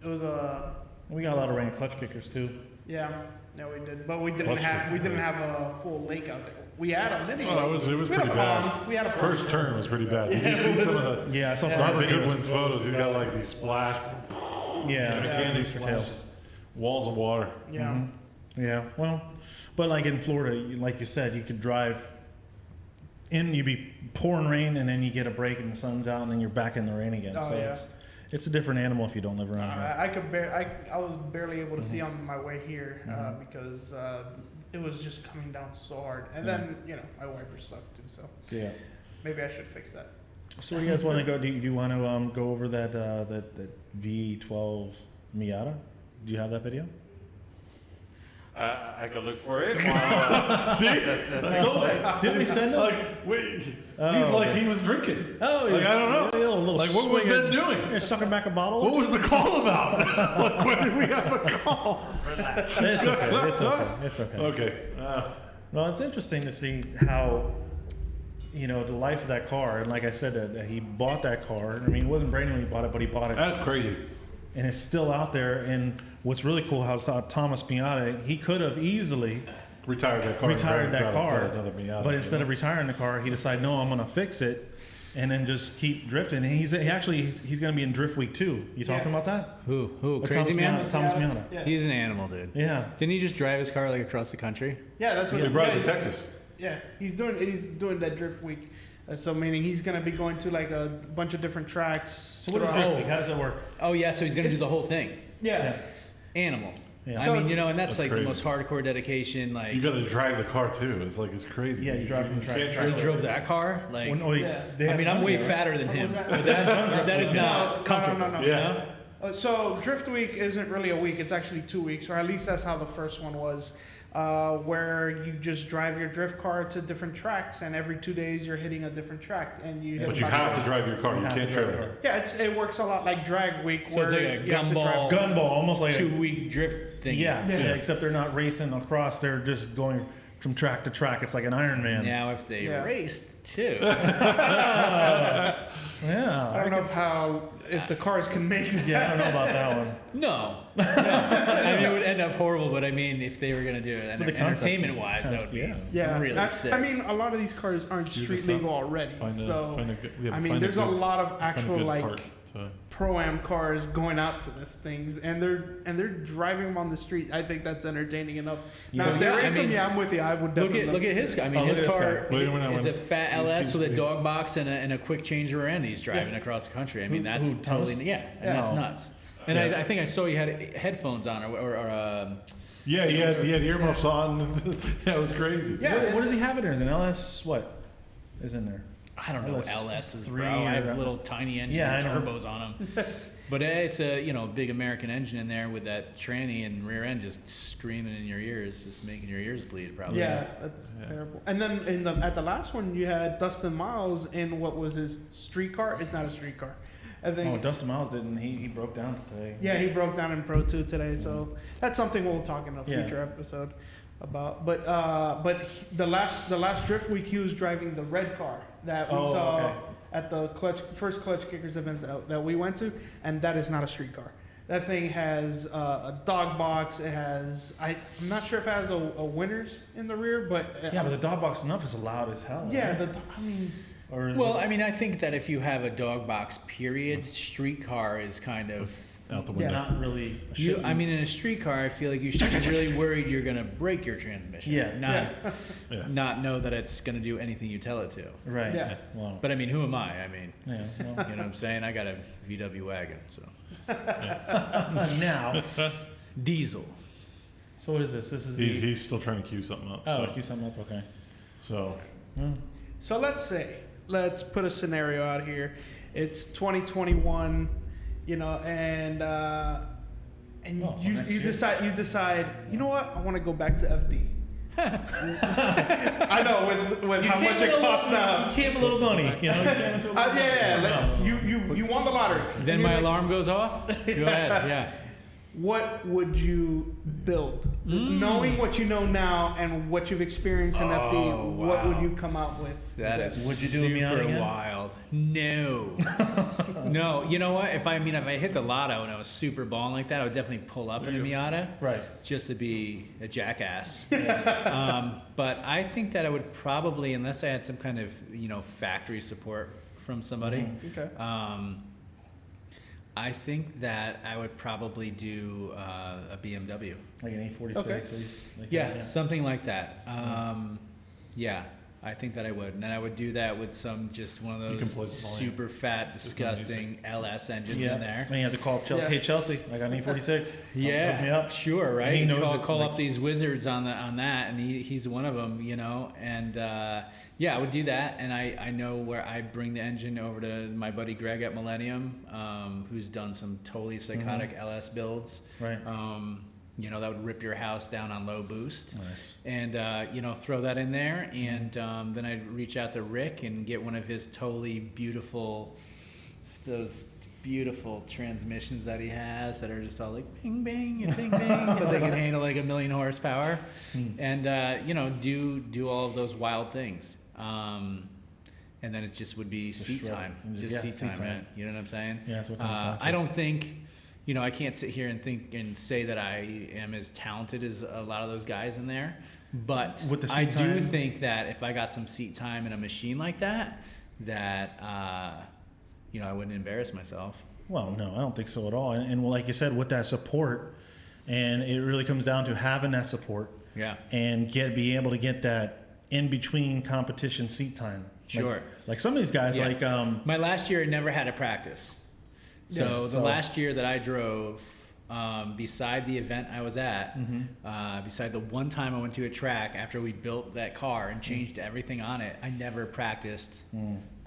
it was a We got a lot of rain clutch kickers too. yeah, we did, but we didn't Clutch have kickers, a full lake out there. We had a mini. Oh, it was we had pretty a bad. pond. We had a pond. First turn was pretty bad. Did you see some of the Yeah, I saw some Robert videos. Goodwin's photos? He's got like these splashed Yeah. candy Booster splashed tails. walls of water. Yeah. Yeah, well, but like in Florida, like you said, you could drive in, you'd be pouring rain, and then you get a break and the sun's out, and then you're back in the rain again. Oh, So yeah. it's a different animal if you don't live around here. I could I was barely able to see on my way here because it was just coming down so hard, and then my wipers sucked too. So Yeah. maybe I should fix that. So where do you guys want to go? Do you want to go over that V12 Miata? Do you have that video? I could look for it. While, See? that's Didn't we send those? Like, wait, Oh, he's like okay. he was drinking. Oh, Like, I don't know. Yeah, a little Like, what was swing Ben of- doing? You're sucking back a bottle? What was the call about? Like, when did we have a call? It's okay. It's okay. It's okay. Okay. Well, it's interesting to see how, the life of that car. And like I said, that he bought that car. I mean, it wasn't brand new when he bought it, but he bought it. That's crazy. And it's still out there. And what's really cool, how Thomas Miata, he could have easily Retired that car. retired that car. Another Miata, But instead of retiring the car, he decided, no, I'm going to fix it. And then just keep drifting. And he's going to be in Drift Week 2. You talking about that? Who? With Crazy man? Thomas Miata. Yeah. He's an animal, dude. Yeah. Didn't he just drive his car like across the country? Yeah, that's what he brought it to he's- Texas. Yeah, he's doing that drift week. So meaning he's going to be going to like a bunch of different tracks. So what is throughout- Drift Week? How does that work? Oh yeah, so he's gonna do the It's- whole thing. Yeah. Animal. Yeah. I So- mean, and that's That's like crazy. the most hardcore dedication. Like You got to drive the car too. It's crazy. Yeah, you drive from track to can't track. you drive drove that car. Like, When- oh, Yeah. they I have mean, I'm done way that, right? fatter than What him, was that? but that is not comfortable. No. Yeah. So Drift Week isn't really a week; it's actually 2 weeks, or at least that's how the first one was, where you just drive your drift car to different tracks, and every 2 days you're hitting a different track, and you. hit But you about have to twice. drive your car. You have can't to drive trailer. your car. Yeah, it works a lot like Drag Week, So where it's like a you have to drive. gumball- Gunball, almost like a, 2-week drift thing. yeah, Yeah. except they're not racing across. They're just going from track to track. It's like an Ironman. Now, if they Yeah. raced too, Yeah. I don't know if the cars can make it. Yeah, I don't know about that one. no. I mean, it would end up horrible. But I mean, if they were gonna do it, But the concept's- entertainment-wise, that would be Yeah, really sick. I mean, a lot of these cars aren't Figure street this out. legal already. Find a, So, find a good, yeah, I mean, find a there's a good- lot of find a actual good like part to- pro-am cars going out to these things, and they're driving them on the street. I think that's entertaining enough. Now, if they Yeah, I race them, mean, yeah, I'm with you. I would Look definitely at his car. I mean, Oh, his look at this car guy. Wait a minute, is wait a a fat minute. LS He's- with a he's- dog box and a quick change rear end. He's driving across the country. I mean, that's who, totally Thomas? yeah, and Yeah. that's nuts. And Yeah. I think I saw you had headphones on or Yeah, he had earmuffs on. Yeah, it was crazy. Yeah. What does he have in there? Is an LS what is in there? I don't know LS LS's, three bro. I or- have little tiny engines Yeah, and I know. turbos on them. But it's a big American engine in there with that tranny and rear end just screaming in your ears, just making your ears bleed probably. Yeah, that's terrible. And then at the last one, you had Dustin Miles in what was his street car. It's not a street car. I think. Oh, Dustin Miles didn't. He broke down today. Yeah, he broke down in Pro 2 today, so that's something we'll talk in a Yeah. future episode about. But the last Drift Week, he was driving the red car that we Oh, saw okay. at the first Clutch Kickers events that we went to, and that is not a street car. That thing has a dog box. It has I'm not sure if it has a winners in the rear, but Yeah, but the dog box enough is loud as hell. yeah, right? I mean. Or Well, I mean, I think that if you have a dog box, period, street car is kind of. Out the Yeah. window. not really. I mean, in a street car, I feel like you should be really worried you're gonna break your transmission. Yeah. Yeah. Not know that it's gonna do anything you tell it to. Right. Yeah. Well. But I mean, who am I? I mean, Yeah. Well, you know what I'm saying? I got a VW wagon, so now. diesel. So what is this? This is He's still trying to cue something up. Oh, so, cue something up. Okay. so So let's put a scenario out here. It's 2021, and Oh, you next you year. decide, you know what, I want to go back to FD. I know with how much it costs now. You came a little money. You know. You came into a little You won the lottery. Then And my you're like, alarm goes off. Go ahead. Yeah. What would you build, knowing what you know now and what you've experienced in FD? Oh, What would wow. you come out with? That is Would you do a Miata super again? wild. No. No. You know what? If I hit the lotto and I was super balling like that, I would definitely pull up in a Miata. Right. Just to be a jackass. But I think that I would probably, unless I had some kind of, factory support from somebody, Okay. I think that I would probably do a BMW. Like an A46. Okay. Like Yeah, that, something like that. Yeah, I think that I would. And then I would do that with just one of You can those play the volume. super fat, Just the music. disgusting LS engines Yeah. in there. And you have to call up Chelsea. Yeah. Hey Chelsea, I got an A46. Hook me Yeah, up. sure, right? He You knows call it, like- up these wizards on that, and he's one of them, And yeah, I would do that, and I know where I bring the engine over to my buddy Greg at Millennium, who's done some totally psychotic LS builds. Right. That would rip your house down on low boost. Nice. And throw that in there, and then I'd reach out to Rick and get one of his totally beautiful, those beautiful transmissions that he has that are just all like bing bang and bing bang, but they can handle like 1,000,000 horsepower, and do all of those wild things. And then it just would be seat shred. time, And just yeah, seat seat time, time. right? You know what I'm saying? Yeah, that's what it comes down to. I don't think, I can't sit here and think and say that I am as talented as a lot of those guys in there. But With the I seat do time? think that if I got some seat time in a machine like that, I wouldn't embarrass myself. Well, no, I don't think so at all. And like you said, with that support, and it really comes down to having that support Yeah. and be able to get that in between competition seat time. Sure. Like some of these guys, Yeah. like My last year, I never had a practice. So Yeah, the so- last year that I drove, beside the event I was at, Mm-hmm. beside the one time I went to a track after we built that car and changed everything on it, I never practiced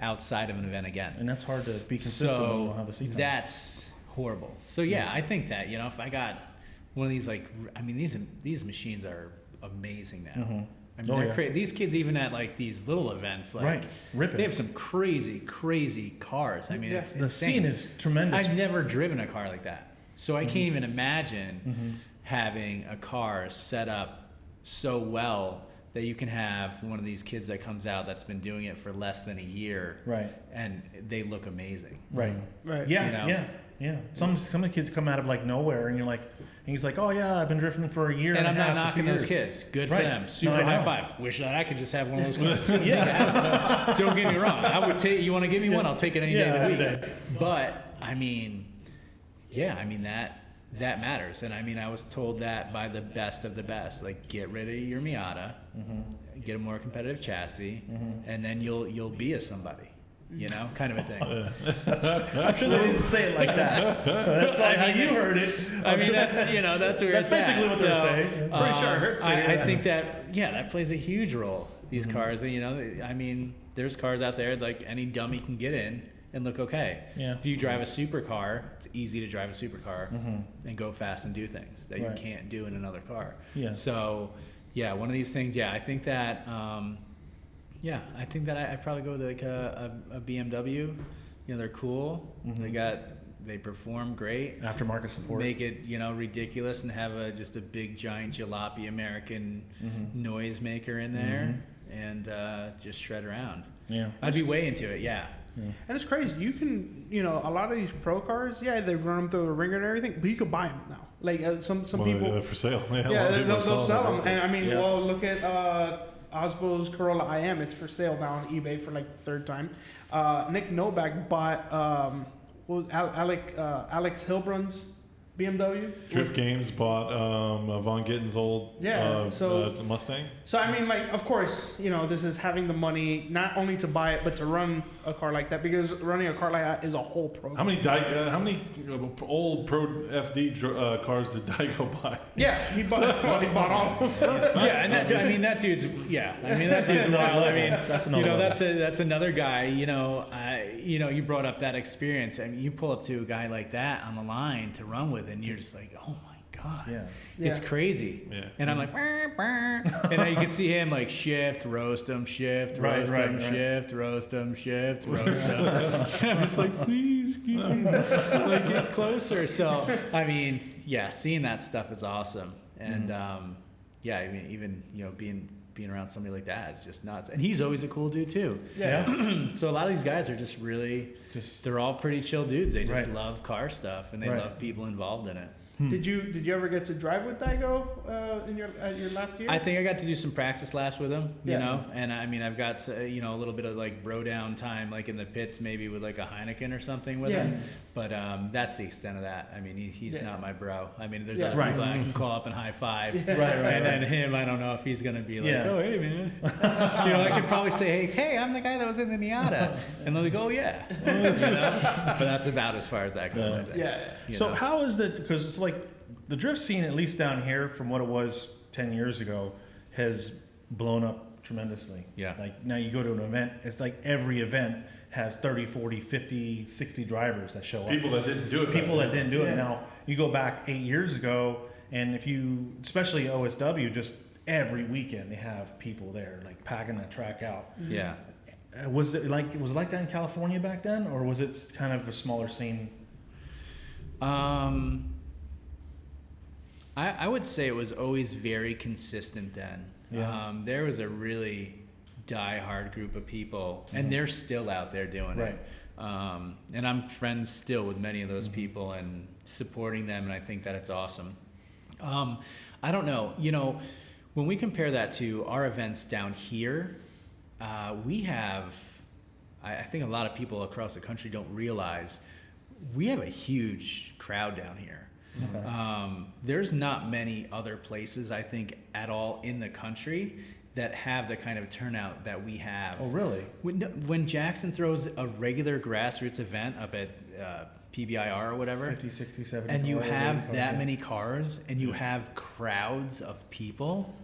outside of an event again. and that's hard to be consistent when you So don't have the seat time. that's horrible. So yeah, I think that, you know, if I got one of these, like, I mean, these machines are amazing now. I mean, Oh, they're yeah. these kids, even at like these little events, like Right. Ripping. they have some crazy cars. I mean, Yeah. it's The insane. scene is tremendous. I've never driven a car like that, so I Mm-hmm. can't even imagine having a car set up so well that you can have one of these kids that comes out that's been doing it for less than a year, Right. and they look amazing. Right. Right. Yeah. You know? Yeah. Yeah. Some of the kids come out of like nowhere, and you're like, and he's like, oh yeah, I've been drifting for a year. And And I'm a not half, knocking 2 those years. kids. Good Right. for them. No, Super I high know. five. Wish that I could just have one of those cars. Yeah. Don't get me wrong. I would take. You want to give me one? I'll take it any day of Yeah, the any week. day. But I mean, yeah. I mean that matters. And I mean, I was told that by the best of the best. Like, get rid of your Miata, get a more competitive chassis, and then you'll be a somebody. You know, kind of a thing. I'm sure they didn't say it like that. That's probably how you heard it. I mean, that's that's where That's it's at. basically what they're So, saying. Pretty sure I heard say I that. think that that plays a huge role. These cars, you know, I mean, there's cars out there like any dummy can get in and look okay. Yeah. If you drive a supercar, it's easy to drive a supercar and go fast and do things that Right. you can't do in another car. Yeah. So, yeah, one of these things. Yeah, I think that. I think that I'd probably go with like a BMW. You know, they're cool. They perform great. Aftermarket support. Make it, you know, ridiculous and have just a big giant jalopy American noisemaker in there and just shred around. Yeah. I'd be way into it. Yeah. And it's crazy. You can, you know, a lot of these pro cars, yeah, they run them through the ringer and everything, but you could buy them now. Like some people, for sale. Yeah, a lot yeah, of people they'll sell them. them. And I mean, Yeah. well, look at Osbo's Corolla IM. It's for sale now on eBay for like the third time. Nick Novak bought what was Alex Hilbrun's BMW. Drift Games bought Von Gitten's old Yeah, so- Mustang. So I mean, like, of course, you know, this is having the money not only to buy it but to run a car like that, because running a car like that is a whole program. How many old Pro FD cars did Daigo buy? Yeah, he bought all. of them. Yeah, and that dude's wild. I mean, That's you another know, level. that's another guy. You know, you brought up that experience. I mean, you pull up to a guy like that on the line to run with, and you're just like, oh my god, Yeah. it's Yeah. crazy. Yeah. And I'm like, "Brr, brr." And then you can see him like shift, roast him, shift, Right, roast right, him, right. shift, roast him, shift, roast him. And I'm just like, please, like, get closer. So, I mean, yeah, seeing that stuff is awesome. And yeah, I mean, even, you know, being around somebody like that is just nuts. And he's always a cool dude too. Yeah. So a lot of these guys are just really, they're all pretty chill dudes. They just Right. love car stuff and they Right. love people involved in it. Did you ever get to drive with Daigo in your last year? I think I got to do some practice laps with him, you Yeah. know, and I mean, I've got, you know, a little bit of like bro down time, like in the pits, maybe with like a Heineken or something with Yeah. him. But that's the extent of that. I mean, he's Yeah. not my bro. I mean, there's Yeah. other Right. people I can call up and high five. Right, right, And then him, I don't know if he's going to be like, Yeah. oh, hey, man. You know, I could probably say, hey, I'm the guy that was in the Miata. And they'll be like, oh, yeah. You know? But that's about as far as that goes, I think. Yeah. You So know? how is that? Because it's like the drift scene, at least down here, from what it was 10 years ago, has blown up tremendously. Yeah. Like now you go to an event, it's like every event has 30, 40, 50, 60 drivers that show up. People that didn't do it. People that didn't do Yeah. it. Now you go back 8 years ago, and if you, especially OSW, just every weekend they have people there like packing that track out. Yeah. Was it like that in California back then, or was it kind of a smaller scene? I would say it was always very consistent then. Yeah. There was a really die-hard group of people, and they're still out there doing Right. it. And I'm friends still with many of those people and supporting them, and I think that it's awesome. I don't know, you know, when we compare that to our events down here, we have, I think a lot of people across the country don't realize, we have a huge crowd down here. Okay. There's not many other places, I think, at all in the country that have the kind of turnout that we have. Oh, really? When Jackson throws a regular grassroots event up at PBIR or whatever, 50, 60, 70 and you cars, have 85, that yeah. many cars and you have crowds of people,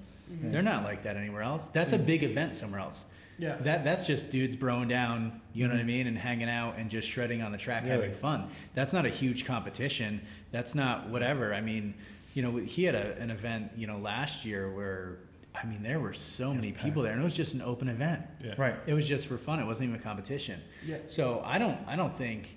they're not like that anywhere else. That's a big event somewhere else. Yeah. That's just dudes broing down, you know what I mean, and hanging out and just shredding on the track, Really? having fun. That's not a huge competition. That's not whatever. I mean, you know, he had an event, you know, last year where, I mean, there were so many people there, and it was just an open event. Yeah. Right. It was just for fun. It wasn't even a competition. Yeah. So I don't think,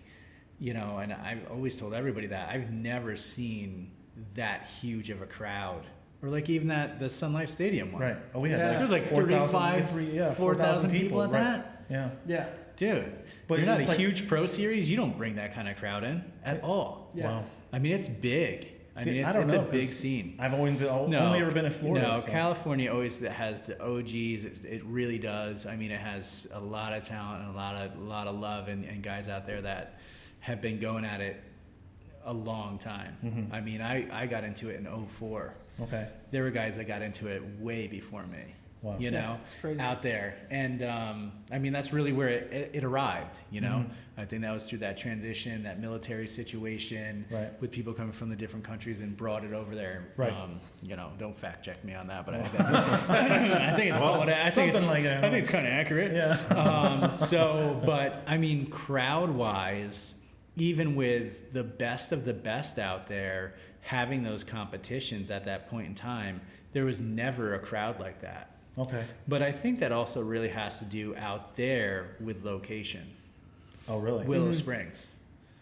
you know, and I've always told everybody that I've never seen that huge of a crowd, or like even the Sun Life Stadium one. Right. Oh, we had Yeah. like There was like 4,000 4,500 4,000 people at right. that. Yeah. Yeah. Dude, But you're not it's a like- huge pro series. You don't bring that kind of crowd in at all. Yeah. Wow. I mean, it's big. I See, mean, I it's, don't it's know, a big 'cause scene. I've only ever been in Florida. No, so. California always has the OGs. It really does. I mean, it has a lot of talent and a lot of love and guys out there that have been going at it a long time. Mhm. I mean, I got into it in 04. Okay. There were guys that got into it way before me. Wow. You Yeah, know, it's crazy. out there. And I mean, that's really where it arrived, you know. Mhm. I think that was through that transition, that military situation Right. with people coming from the different countries and brought it over there. Right. You know, don't fact check me on that, but I think it's somewhat, I think it's, something like that. I think it's kind of accurate. Yeah. So, but I mean, crowd wise, even with the best of the best out there having those competitions at that point in time, there was never a crowd like that. Okay. But I think that also really has to do out there with location. Oh, really? Willow Springs.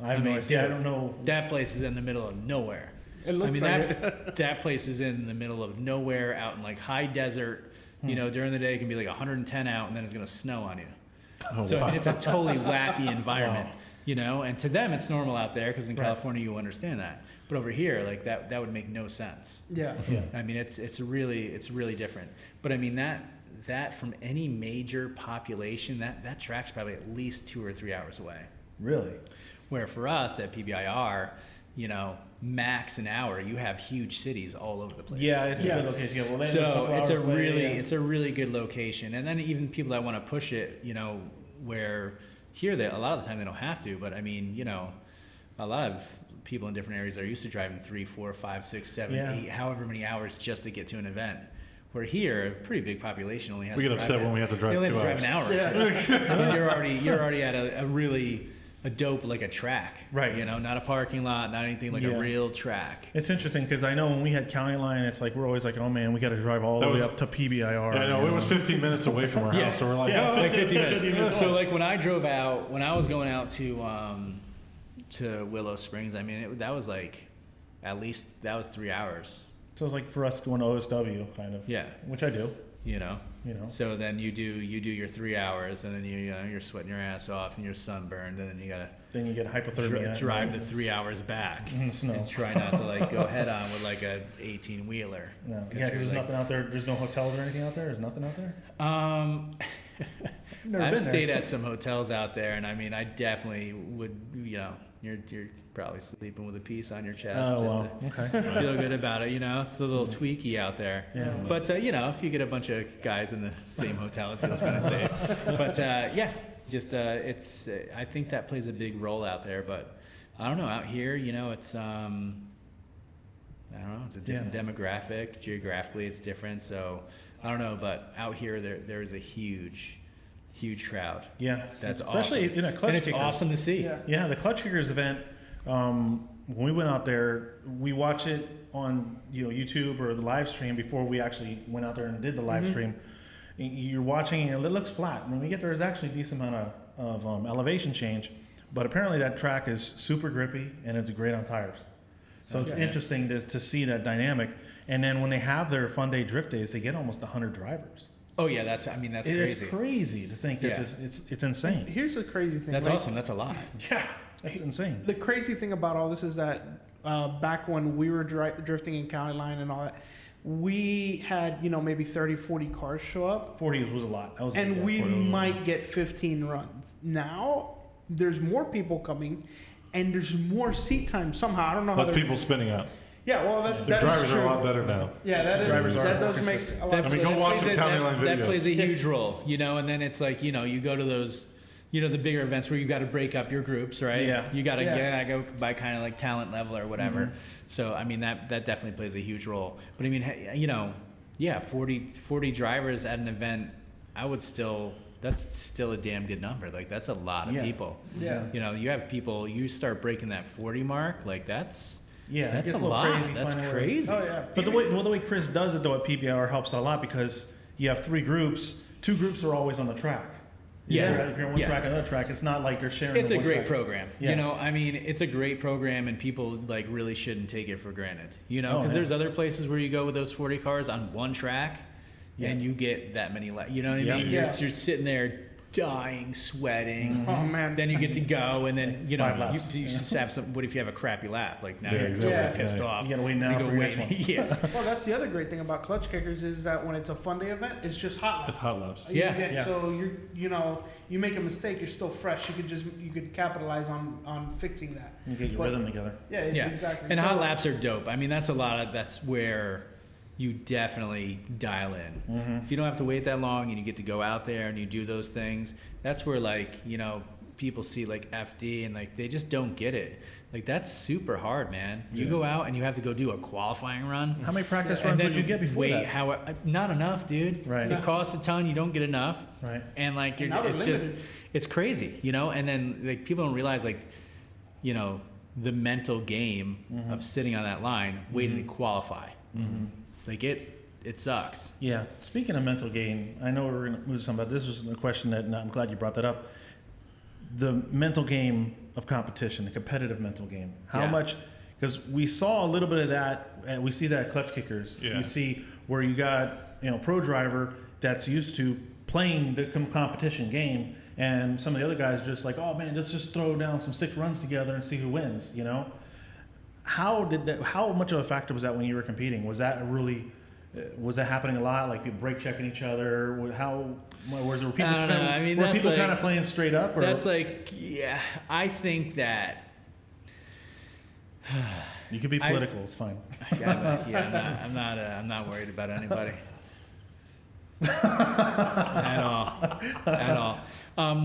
I have no idea. I don't know. That place is in the middle of nowhere. It looks I mean, like that place is in the middle of nowhere, out in like high desert. You know, during the day it can be like 110 out, and then it's gonna snow on you. Oh, So I wow. mean, it's a totally wacky environment. You know, and to them it's normal out there because in Right. California you understand that. But over here, like that would make no sense. Yeah. Yeah. I mean, it's really different. But I mean that from any major population, that track's probably at least 2 or 3 hours away. Really? Where for us at PBIR, you know, max an hour, you have huge cities all over the place. Yeah, it's Yeah. a good location. Yeah, Orlando's a So couple it's hours a away, really yeah. it's a really good location. And then even people that want to push it, you know, where here they a lot of the time they don't have to, but I mean, you know, a lot of people in different areas are used to driving 3, 4, 5, 6, 7, Yeah. 8, however many hours just to get to an event. Where here, a pretty big population only has We to get drive upset it- when we have to drive they only 2 have to drive an hour or two. And you're already at a really a dope, like a track. Right. You know, not a parking lot, not anything, like Yeah. a real track. It's interesting because I know when we had County Line, it's like we're always like, oh man, we got to drive all That the way was- up to PBIR. Yeah, no, you it was know? 15 minutes away from our Yeah. house, so we're like, Yeah, oh, Like 50 minutes. minutes. So like when I drove out, when I was going out to Willow Springs, I mean, that was like, at least that was 3 hours. So it's like for us going to OSW, kind of. Yeah. Which I do. You know. You know. So then you do your 3 hours, and then you know you're sweating your ass off and you're sunburned, and then you gotta Then you get hypothermia. drive the 3 hours back in the snow. and try not to like go head on with like a 18-wheeler. No. 'Cause Yeah, because there's like- nothing out there. There's no hotels or anything out there. There's nothing out there. Never I've been there, stayed so- at some hotels out there, and I mean, I definitely would. You know, you're probably sleeping with a piece on your chest Oh just well. to Okay. feel good about it. You know, it's a little tweaky out there. Yeah. But you know, if you get a bunch of guys in the same hotel, it feels kind of safe. But yeah, just it's. I think that plays a big role out there. But I don't know. Out here, you know, it's. I don't know. It's a different demographic. Geographically, it's different. So I don't know. But out here, there is a huge crowd. Yeah. That's Especially awesome. in a clutch And it's kickers. awesome to see. Yeah. Yeah, the Clutch Kickers event. When we went out there, we watched it on YouTube or the live stream before we actually went out there and did the live stream. You're watching and it looks flat. When we get there, there's actually a decent amount of elevation change, but apparently that track is super grippy and it's great on tires. So it's interesting to see that dynamic. And then when they have their fun day drift days, they get almost 100 drivers. Oh yeah, that's crazy. It's crazy to think that Yeah. it's insane. Here's the crazy thing. That's like, awesome. That's a lot. Yeah, that's insane. The crazy thing about all this is that back when we were drifting in County Line and all that, we had maybe 30, 40 cars show up, 40 was a lot. That was and we 40 was a lot. might get 15 runs. Now there's more people coming, and there's more seat time somehow. I don't know how That's they're- people spinning out. Yeah, well, The that is drivers true. are a lot better now. Yeah, that is Drivers are that more does make consistent. a lot I mean, of go sense. watch the plays a- county line that videos. plays a huge role, you know, and then it's like, you know, you go to those, you know, the bigger events where you got to break up your groups, right? Yeah. You got to Yeah. go by kind of like talent level or whatever. So, I mean, that definitely plays a huge role. But I mean, you know, yeah, 40 drivers at an event, that's still a damn good number. Like, that's a lot of Yeah. people. Yeah. You know, you have people, you start breaking that 40 mark, like that's Yeah, it that's gets a a little lot. crazy That's finding where- crazy. Oh yeah. But the way Chris does it though at PBR helps a lot because you have 3 groups. 2 groups are always on the track. Yeah. If you're on one Yeah. track, another track, it's not like you're sharing. It's the a one great track. program. Yeah. You know, I mean, it's a great program, and people like really shouldn't take it for granted. You know, Oh, because yeah. there's other places where you go with those 40 cars on one track, Yeah. and you get that many. You know what I Yeah. mean? Yeah. You're sitting there dying, sweating. Oh man. Then you get to go, and then you know 5 laps. you just have some. What if you have a crappy lap? Like now Yeah, you're exactly. Yeah. pissed Yeah. off. You gotta wait now go for your wait. next one. Yeah. Well, that's the other great thing about clutch kickers is that when it's a fun day event, it's just hot It's laps. hot laps. You Yeah. get- Yeah. So you make a mistake, you're still fresh. You could capitalize on fixing that. You get your But- rhythm together. Yeah, Yeah, exactly. and So- hot laps are dope. I mean, that's where you definitely dial in. If you don't have to wait that long and you get to go out there and you do those things, that's where like, you know, people see like FD and like they just don't get it. Like that's super hard, man. You Yeah. go out and you have to go do a qualifying run. How many practice and runs then would you get before wait, that? not enough, dude. Right. It costs a ton. You don't get enough. Right. And like And now they're it's just, limited. it's crazy, you know. And then like people don't realize like, you know, the mental game of sitting on that line waiting to qualify. Like it sucks. Yeah. Speaking of mental game, I know we're going to move to something, but this was a question that and I'm glad you brought that up. The mental game of competition, the competitive mental game. How Yeah. much? Because we saw a little bit of that, and we see that at Clutch Kickers. Yeah. You see where you got pro driver that's used to playing the competition game, and some of the other guys just like, oh man, let's just throw down some 6 runs together and see who wins. You know, how much of a factor was that when you were competing? Was that happening a lot? Like people brake checking each other? Was there people? I don't know. I mean, were that's people like- kind of playing straight up? Or? That's like, yeah, I think that. You could be political. It's fine. I'm not worried about anybody. at all.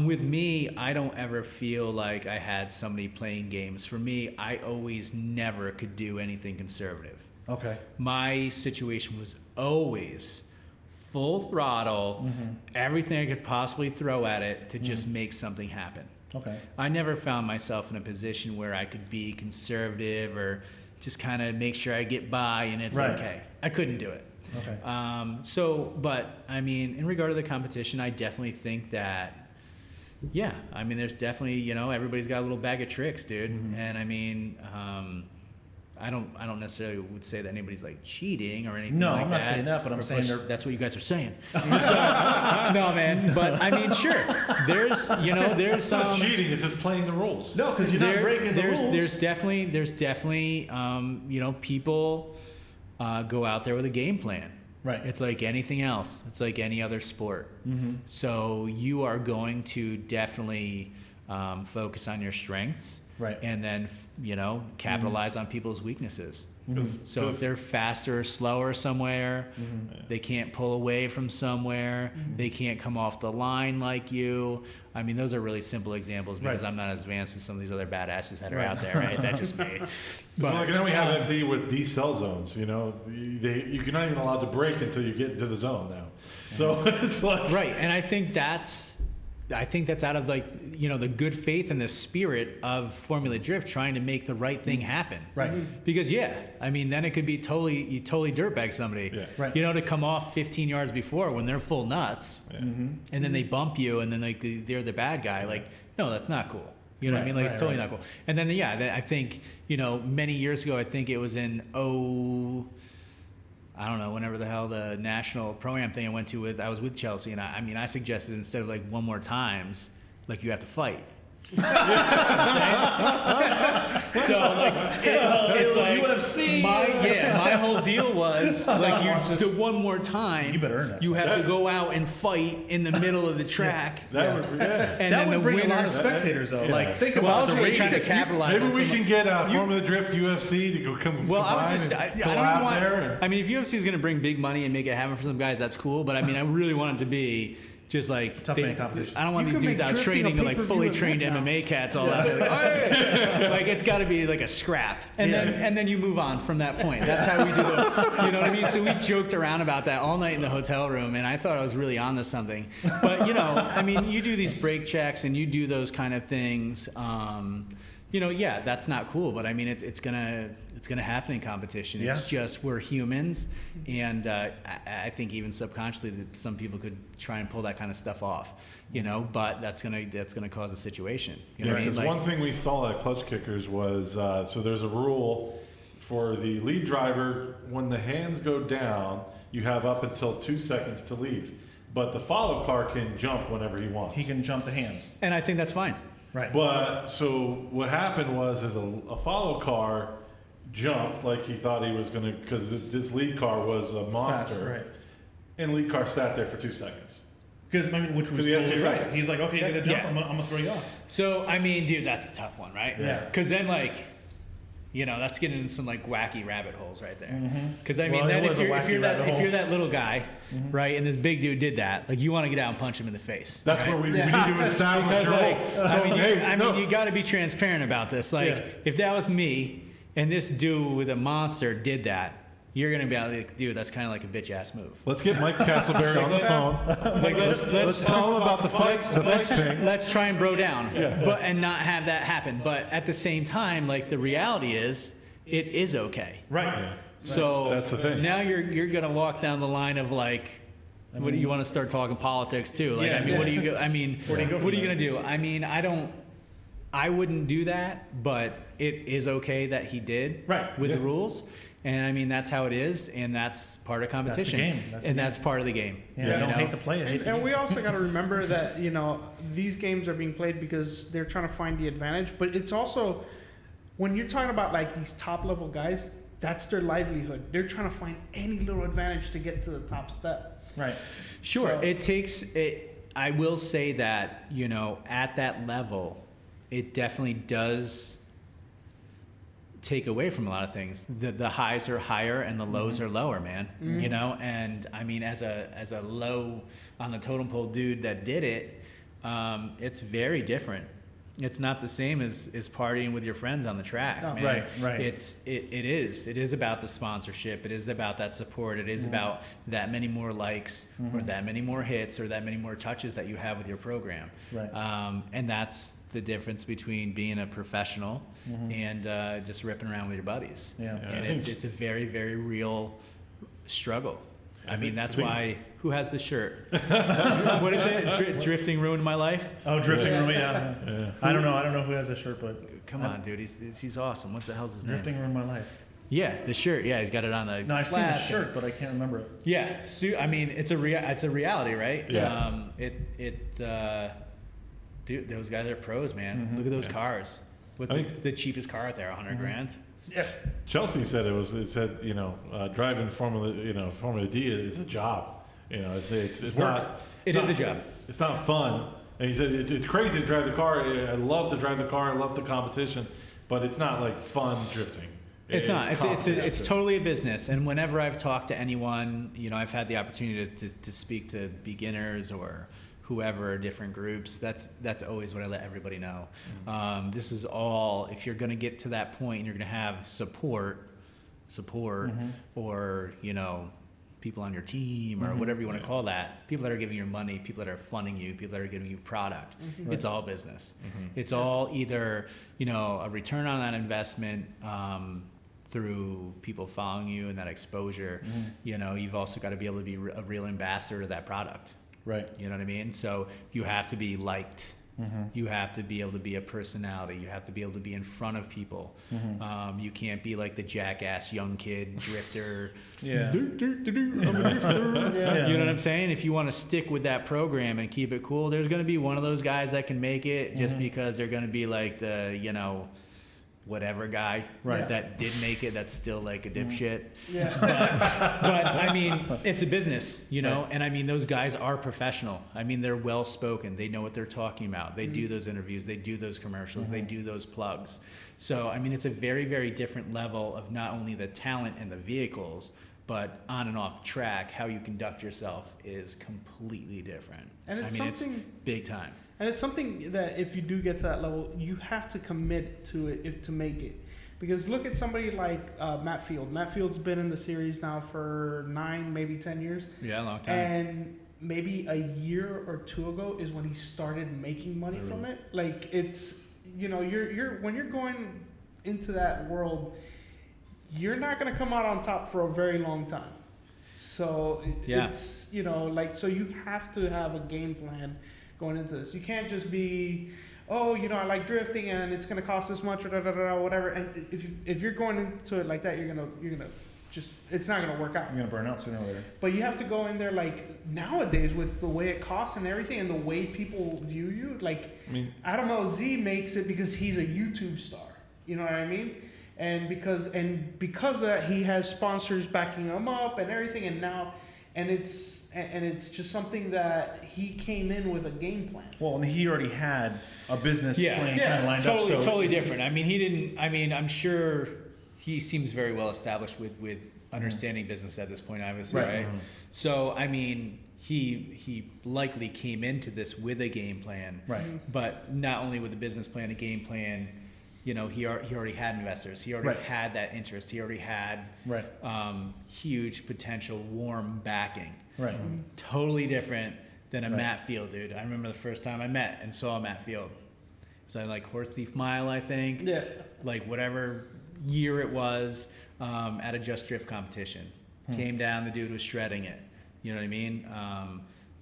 With me, I don't ever feel like I had somebody playing games. For me, I always never could do anything conservative. Okay. My situation was always full throttle, everything I could possibly throw at it to just make something happen. Okay. I never found myself in a position where I could be conservative or just kind of make sure I get by and it's Right. okay. I couldn't do it. Okay. But I mean, in regard to the competition, I definitely think that, yeah, I mean, there's definitely, everybody's got a little bag of tricks, dude. And I mean, I don't necessarily would say that anybody's like cheating or anything No, like I'm that. not saying that, but I'm Or saying push- they're- that's what you guys are saying. So, no, man, but I mean, sure, there's some It's not cheating. It's just playing the rules. No, because you're not breaking the rules. There's definitely people go out there with a game plan. Right. It's like anything else. It's like any other sport. So you are going to definitely focus on your strengths. Right. And then capitalize on people's weaknesses. 'Cause- So if 'cause- they're faster or slower somewhere, they can't pull away from somewhere, they can't come off the line like you. I mean, those are really simple examples because Right. I'm not as advanced as some of these other badasses that are Right. out there, right? That's just me. So like now we have FD with these cell zones. you're not even allowed to brake until you get into the zone now. So it's like Right, and I think that's out of the good faith and the spirit of Formula Drift trying to make the right thing happen. Right. Because then it could be you totally dirtbag somebody. Yeah. Right. To come off 15 yards before when they're full nuts, and then they bump you, and then they're the bad guy. Like, no, that's not cool. You know what I Right, mean? Like, it's right, totally right. not cool. And then I think many years ago, I think it was in I don't know, whenever the hell the national pro-am thing I was with Chelsea, and I suggested instead of like one more times, like you have to fight. So like, it's like UFC. my whole deal was like, you do one more time, You better earn that you stuff. have to go out and fight in the middle of the track. That would, yeah. And that then would the bring winner, a lot of spectators though. Yeah. Like think well, I about was the really trying to ratings. capitalize Maybe on we some. can get Formula Drift UFC to go come. Well, I was combine just, and I don't collab want, there. And, I mean, if UFC is going to bring big money and make it happen for some guys, that's cool. But I mean, I really want it to be just like Tough man competition. I don't want You these could dudes make out drifting a training like pay-per-view fully event trained now. MMA cats all out there. Like, "Oh, yeah." Like it's got to be like a scrap, and then you move on from that point. That's how we do it. You know what I mean? So we joked around about that all night in the hotel room, and I thought I was really onto something. But you know, I mean, you do these brake checks and you do those kind of things. You know, yeah, that's not cool, but I mean, it's gonna happen in competition. Yeah. It's just we're humans, and I think even subconsciously that some people could try and pull that kind of stuff off, you know. But that's gonna cause a situation. You know yeah, what I mean? because one thing we saw at Clutch Kickers was so there's a rule for the lead driver when the hands go down, you have up until 2 seconds to leave, but the follow car can jump whenever he wants. He can jump the hands. and I think that's fine. Right. But so what happened was, is a follow car jumped like he thought he was gonna, because this lead car was a monster, Fast, right. and lead car sat there for 2 seconds. Because I mean, which was Because he has totally 2 right. seconds. He's like, okay, you're gonna jump. Yeah. I'm gonna throw you off. So I mean, dude, that's a tough one, right? Yeah. Because then like, you know, that's getting into some like wacky rabbit holes right there. Because I mean, Well, it then was a wacky rabbit if hole. you're that little guy, right, and this big dude did that, like you want to get out and punch him in the face. That's right? where we need to establish Because your like, role. So, hey, no. you got to be transparent about this. Like, Yeah. if that was me and this dude with a monster did that, you're gonna be like, dude, that's kind of like a bitch ass move. Let's get Mike Castleberry on the phone. Like, Let's tell him about the fight thing. Let's try and bro down, Yeah. but and not have that happen. But at the same time, like the reality is, it is okay. Right. Yeah. So That's the thing. now you're gonna walk down the line of like, what do you want to start talking politics too? Like, Yeah, I mean, yeah. what do you go? I mean, Where do you go what from are you there? gonna do? I mean, I wouldn't do that, but it is okay that he did Right, with yeah. the rules. And I mean, that's how it is, and that's part of competition. game. That's the and game. that's part of the game. Yeah, Yeah. I don't You know? hate to play it. I hate to And we also got to remember that, you know, these games are being played because they're trying to find the advantage. But it's also, when you're talking about like these top level guys, that's their livelihood. They're trying to find any little advantage to get to the top step. Right. Sure, So- it takes it. I will say that, you know, at that level, it definitely does take away from a lot of things. The highs are higher and the lows are lower, man. You know, and I mean, as a low on the totem pole dude that did it, it's very different. It's not the same as partying with your friends on the track, No. man. Right. It is about the sponsorship. It is about that support. It is about that many more likes or that many more hits or that many more touches that you have with your program. Right. And that's the difference between being a professional and just ripping around with your buddies. Yeah. And I think- it's a very, very real struggle. I mean, that's think- why. Who has the shirt? What is it? Drifting ruined my life. Oh, drifting Yeah. room. Yeah. Yeah. I don't know who has a shirt, but Come on, dude. He's awesome. What the hell's his drifting name? ruined my life. Yeah, the shirt. Yeah, he's got it on the. No, I've seen the flash. shirt, but I can't remember it. Yeah, so, I mean, it's a reality, right? Yeah. Dude, those guys are pros, man. Look at those cars. What's I think- the cheapest car out there? 100 grand. Yeah. Chelsea said it said, you know, driving Formula D is a job. You know, it's work. not. It it's is not- a job. It's not fun. And he said it's crazy to drive the car. I love to drive the car. I love the competition, but it's not like fun drifting. It's not. It's competition. totally a business. And whenever I've talked to anyone, you know, I've had the opportunity to speak to beginners or whoever, different groups. That's always what I let everybody know. This is all. If you're going to get to that point, and you're going to have support, or you know, people on your team or whatever you want to call that, people that are giving you money, people that are funding you, people that are giving you product. It's all business. It's all either, you know, a return on that investment through people following you and that exposure. You know, you've also got to be able to be a real ambassador to that product. Right. You know what I mean? So you have to be liked You have to be able to be a personality. You have to be able to be in front of people. You can't be like the jackass young kid drifter. Yeah. I'm a drifter. Yeah. You know what I'm saying? If you want to stick with that program and keep it cool, there's going to be one of those guys that can make it just because they're going to be like the, you know, whatever guy that did make it that's still like a dipshit. Yeah. But I mean, it's a business, you know, and I mean, those guys are professional. I mean, they're well spoken. They know what they're talking about. They do those interviews. They do those commercials. They do those plugs. So, I mean, it's a very, very different level of not only the talent and the vehicles, but on and off the track, how you conduct yourself is completely different. And it's I mean, something- it's big time. And it's something that if you do get to that level, you have to commit to it to make it. Because look at somebody like Matt Field. Matt Field's been in the series now for 9, maybe 10 years. Yeah, a long time. And maybe a year or 2 ago is when he started making money from it. Like it's, you know, you're when you're going into that world, you're not going to come out on top for a very long time. So it's, you know, like, so you have to have a game plan going into this. You can't just be, oh, you know, I like drifting and it's going to cost this much or whatever. And if you're going into it like that, you're gonna just, it's not going to work out. You're gonna burn out sooner or later. But you have to go in there like nowadays with the way it costs and everything and the way people view you. Like, I mean, Adam LZ makes it because he's a YouTube star. You know what I mean? And because of that, he has sponsors backing him up and everything. And it's just something that he came in with a game plan. Well, and he already had a business plan kind of lined totally, up. So totally different. I mean, he didn't. I mean, I'm sure he seems very well established with understanding business at this point, obviously, right? So, I mean, he likely came into this with a game plan, right? But not only with a business plan, a game plan. You know, he already had investors. He already had that interest. He already had huge potential warm backing. Right. Totally different than a Matt Field, dude. I remember the first time I met and saw Matt Field. So I like Horse Thief Mile, I think. Yeah. Like whatever year it was, at a Just Drift competition. Came down, the dude was shredding it. You know what I mean?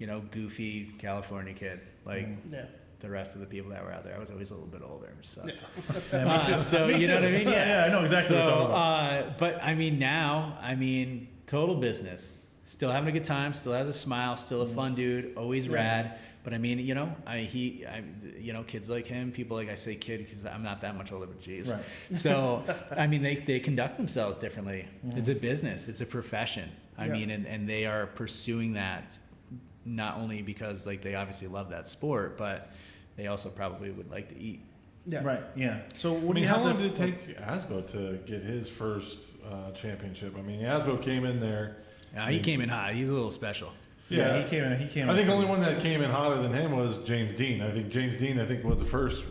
You know, goofy California kid. Like the rest of the people that were out there. I was always a little bit older, so. So you know what I mean? Yeah, I know exactly what you're talking about. But I mean, now, total business. Still having a good time, still has a smile, still a fun dude, always rad. But I mean, you know, you know, kids like him, people like, I say kid because I'm not that much older, but geez. Right. So, I mean, they conduct themselves differently. It's a business, it's a profession. I mean, and they are pursuing that not only because like they obviously love that sport, but they also probably would like to eat. Yeah. Right. Yeah. So what do you how have long to, did it take Asbo to get his first championship? I mean, Asbo came in there. He came in hot. He's a little special. Yeah, he came in. He came. I think the only one that came in hotter than him was James Dean. I think James Dean, was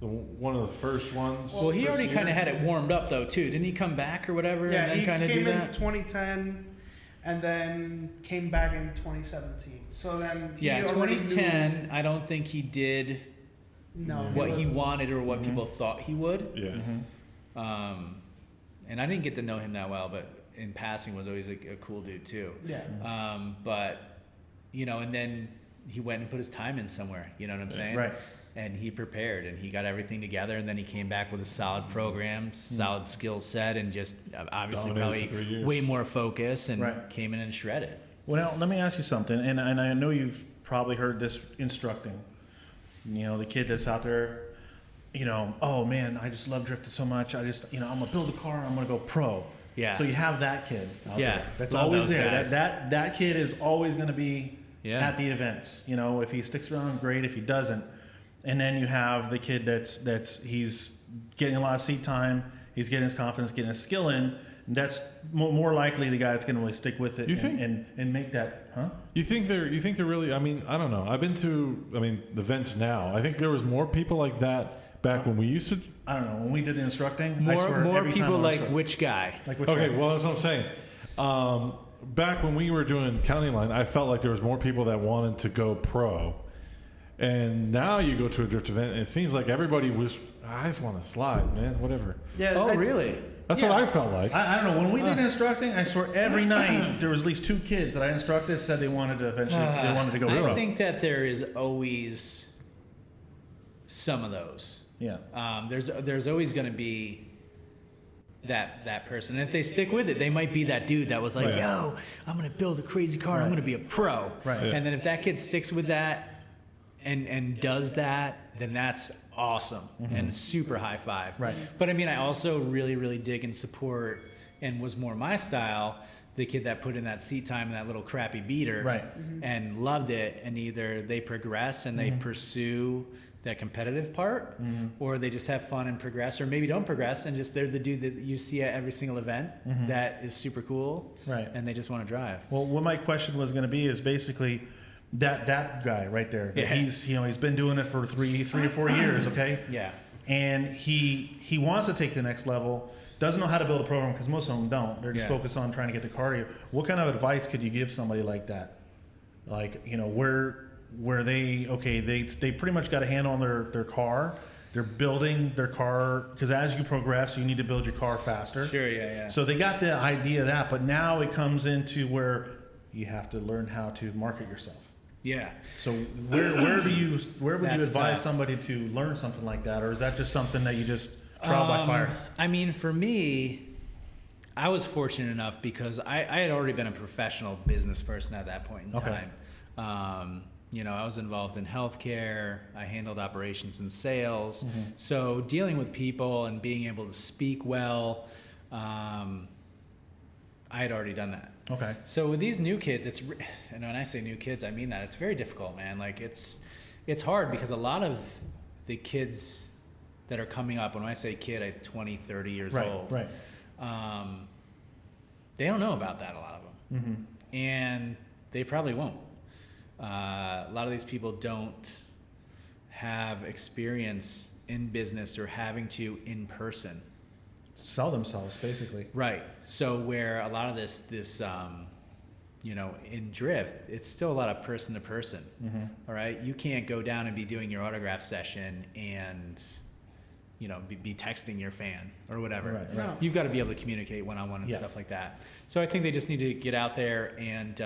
one of the first ones. Well, he already kind of had it warmed up though too. Didn't he come back or whatever? Yeah, and then he kind of came do in that? 2010 and then came back in 2017. So then he 2010. I don't think he did what he wanted or what people thought he would. Yeah. And I didn't get to know him that well, but in passing was always a cool dude too. Yeah. But you know, and then he went and put his time in somewhere. You know what I'm saying? Right. And he prepared and he got everything together, and then he came back with a solid program, solid skill set, and just obviously Dominated for 3 probably years. way more focus, and Right. came in and shredded. Well, now, let me ask you something, and I know you've probably heard this instructing. You know, the kid that's out there, you know, oh man, I just love drifting so much. I'm gonna build a car. I'm gonna go pro. Yeah. So you have that kid out there. That's love always those there. guys. That kid is always gonna be Yeah. at the events. You know, if he sticks around, great. If he doesn't, and then you have the kid that's he's getting a lot of seat time. He's getting his confidence, getting his skill in. And that's more likely the guy that's going to really stick with it You think? and make that, huh? You think they're really? I mean, I don't know. I've been to the events now. I think there was more people like that back when we used to. I don't know. When we did the instructing, I swear More every time people I like instruct- which guy? like which Okay, guy? well, that's what I'm saying. Back when we were doing county line, I felt like there was more people that wanted to go pro. And now you go to a drift event, and it seems like everybody was, I just want to slide, man, whatever. Yeah. Oh, really? That's what I felt like. I don't know. When we did instructing, I swear every night there was at least 2 kids that I instructed said they wanted to eventually they wanted to go pro. I think that there is always some of those. Yeah. There's always going to be that person, and if they stick with it, they might be that dude that was like, yo, I'm going to build a crazy car, I'm going to be a pro. Right. And then if that kid sticks with that and does that, then that's awesome and super high five. Right. But I mean, I also really, really dig and support, and was more my style, the kid that put in that seat time in that little crappy beater, Right. and loved it, and either they progress and they pursue that competitive part, or they just have fun and progress, or maybe don't progress and just they're the dude that you see at every single event that is super cool, Right. and they just want to drive. Well, what my question was going to be is basically that guy right there. Yeah. He's been doing it for three to 4 years, okay? Yeah. And he wants to take the next level. Doesn't know how to build a program because most of them don't. They're just Yeah. focused on trying to get the car here. What kind of advice could you give somebody like that? Like, where they pretty much got a handle on their car. They're building their car because as you progress, you need to build your car faster. Sure, yeah. So they got the idea of that, but now it comes into where you have to learn how to market yourself. Yeah. So where would you That's advise tough. somebody to learn something like that, or is that just something that you just trial by fire? I mean, for me, I was fortunate enough because I had already been a professional business person at that point in Okay. time. I was involved in healthcare. I handled operations and sales. So dealing with people and being able to speak well, I had already done that. Okay. So with these new kids, and when I say new kids, I mean that it's very difficult, man. Like it's hard because a lot of the kids that are coming up, when I say kid, I'm 20, 30 years old. Right. They don't know about that, a lot of them. And they probably won't. A lot of these people don't have experience in business or having to in person. Sell themselves, basically. Right. So where a lot of this in drift, it's still a lot of person to person. All right. You can't go down and be doing your autograph session and, be texting your fan or whatever. Right. No. You've got to be able to communicate one-on-one and Yeah. stuff like that. So I think they just need to get out there and,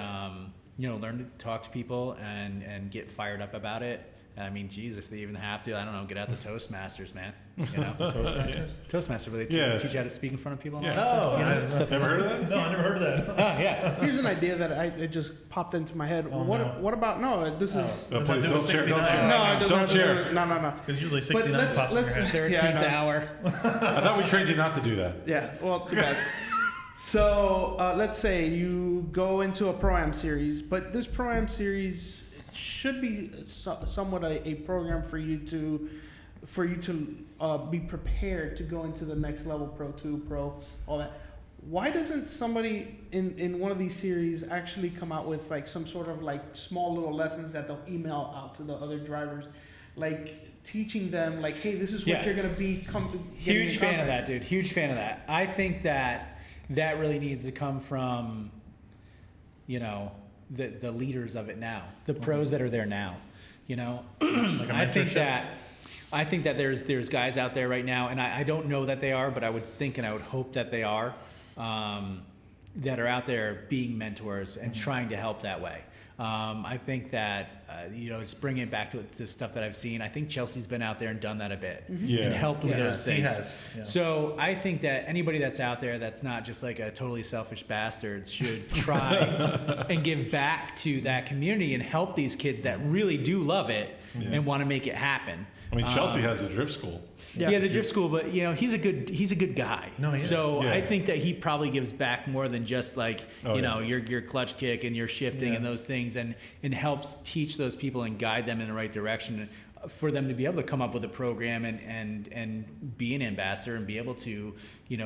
learn to talk to people and get fired up about it. I mean, geez, if they even have to, I don't know, get out the Toastmasters, man. Toastmasters? Toastmaster, where they Yeah. teach you how to speak in front of people and all Yeah. that stuff. Oh, You know, stuff Ever like heard of that? No, I never heard of that. Oh, yeah. Here's an idea that it just popped into my head. Oh, what no. what about this is Does Please that do don't with share. 69? Don't share. no, it doesn't Don't have to do share. with- no. Because usually But 69 pops in your head. 13th Yeah, I know. hour. I thought we trained you not to do that. Yeah, well, too bad. So let's say you go into a Pro-Am series, but this Pro-Am series should be somewhat a program for you to be prepared to go into the next level, Pro 2, Pro, all that. Why doesn't somebody in one of these series actually come out with like some sort of like small little lessons that they'll email out to the other drivers, like teaching them like, hey, this is what Yeah. you're gonna be Huge fan of that, dude. Huge fan of that. I think that really needs to come from, the leaders of it now, the pros that are there now. Like a I think mentorship? that there's guys out there right now, and I don't know that they are, but I would think and I would hope that they are, that are out there being mentors and trying to help that way. I think that, it's bringing it back to the stuff that I've seen. I think Chelsea's been out there and done that a bit Yeah. and helped with Yeah, those he things. has, yeah. So I think that anybody that's out there that's not just like a totally selfish bastard should try and give back to that community and help these kids that really do love it and want to make it happen. I mean, Chelsea has a drift school. Yeah. He has a drift school, but he's a good guy. No, he is. So Yeah. I think that he probably gives back more than just like Oh, yeah. your clutch kick and your shifting Yeah. and those things, and helps teach those people and guide them in the right direction for them to be able to come up with a program and be an ambassador and be able to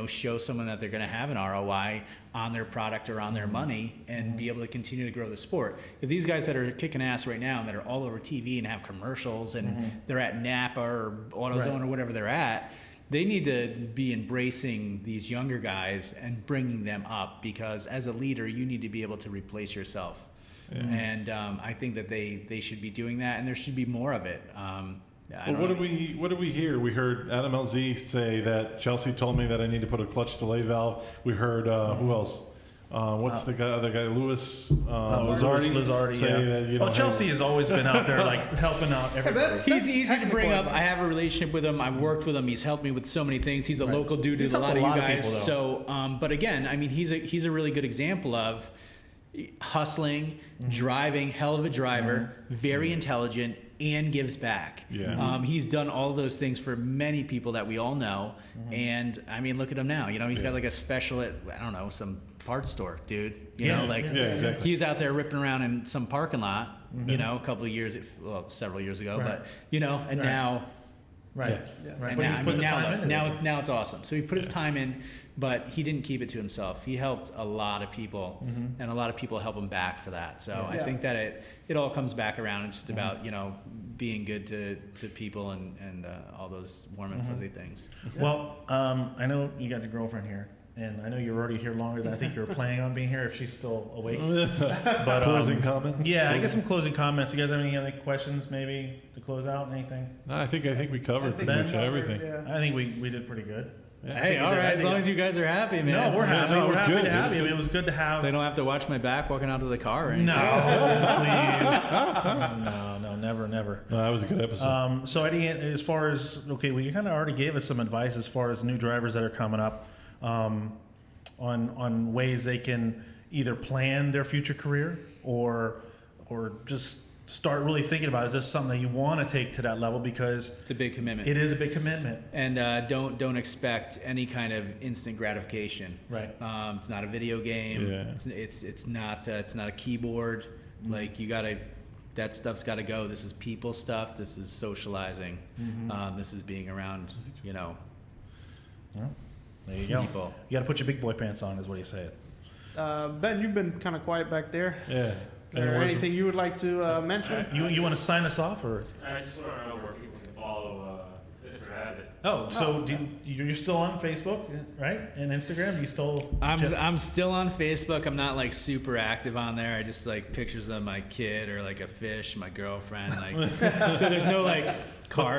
show someone that they're going to have an ROI on their product or on their money and be able to continue to grow the sport. If these guys that are kicking ass right now and that are all over TV and have commercials and they're at Napa or AutoZone Right. or whatever they're at, they need to be embracing these younger guys and bringing them up, because as a leader, you need to be able to replace yourself. And I think that they should be doing that, and there should be more of it. Well, what did we hear? We heard Adam LZ say that Chelsea told me that I need to put a clutch delay valve. We heard who else? What's the other guy? Louis Lizardi, say yeah. that, you know, Well, Chelsea has always been out there like helping out everybody. that's- He's easy to technical bring up. advice. I have a relationship with him. I've worked with him. He's helped me with so many things. He's a local dude to He's a lot helped of a you lot of guys. people, So, but again, I mean, he's a really good example of hustling, driving, hell of a driver, very intelligent, and gives back. Yeah. He's done all of those things for many people that we all know. And I mean, look at him now. You know, he's got like a special at, I don't know, some parts store, dude. You know, like exactly. he was out there ripping around in some parking lot, you know, a couple of years, several years ago, but you know, and now. Right. Right. And But now, he I put mean, the time now, into now, it. now it's awesome. So he put his time in, but he didn't keep it to himself. He helped a lot of people, and a lot of people help him back for that. So I Yeah. think that it all comes back around. It's just about, you know, being good to people and all those warm and fuzzy things. Well, I know you got your girlfriend here, and I know you're already here longer than I think you were planning on being here if she's still awake. But Closing comments? Yeah, I guess some closing comments. You guys have any other questions maybe to close out? Anything? No, I think we covered pretty much everything. Yeah. I think we did pretty good. Hey, all right, as long as you guys are happy, man. No, we're happy. no, it we're was happy good. to have you. I mean, it was good to have. So they don't have to watch my back walking out to the car or anything. No, please. No, never. No, that was a good episode. So Eddie, as far as well, you kind of already gave us some advice as far as new drivers that are coming up, on ways they can either plan their future career or just start really thinking about, is this something that you want to take to that level, because It's a big commitment. it is a big commitment. And don't expect any kind of instant gratification. Right. It's not a video game. Yeah. It's not a keyboard. Like that stuff's got to go. This is people stuff. This is socializing. This is being around. You know, Well, there you go. people. You got to put your big boy pants on, is what he said. Ben, you've been kind of quiet back there. Yeah. Is there anything you would like to mention? You want to sign us off, or? I just want to know where people can follow Mr. Abbott. Oh, so you're still on Facebook, right? And Instagram? You still? I'm still on Facebook. I'm not like super active on there. I just like pictures of my kid or like a fish, my girlfriend. Like, so there's no like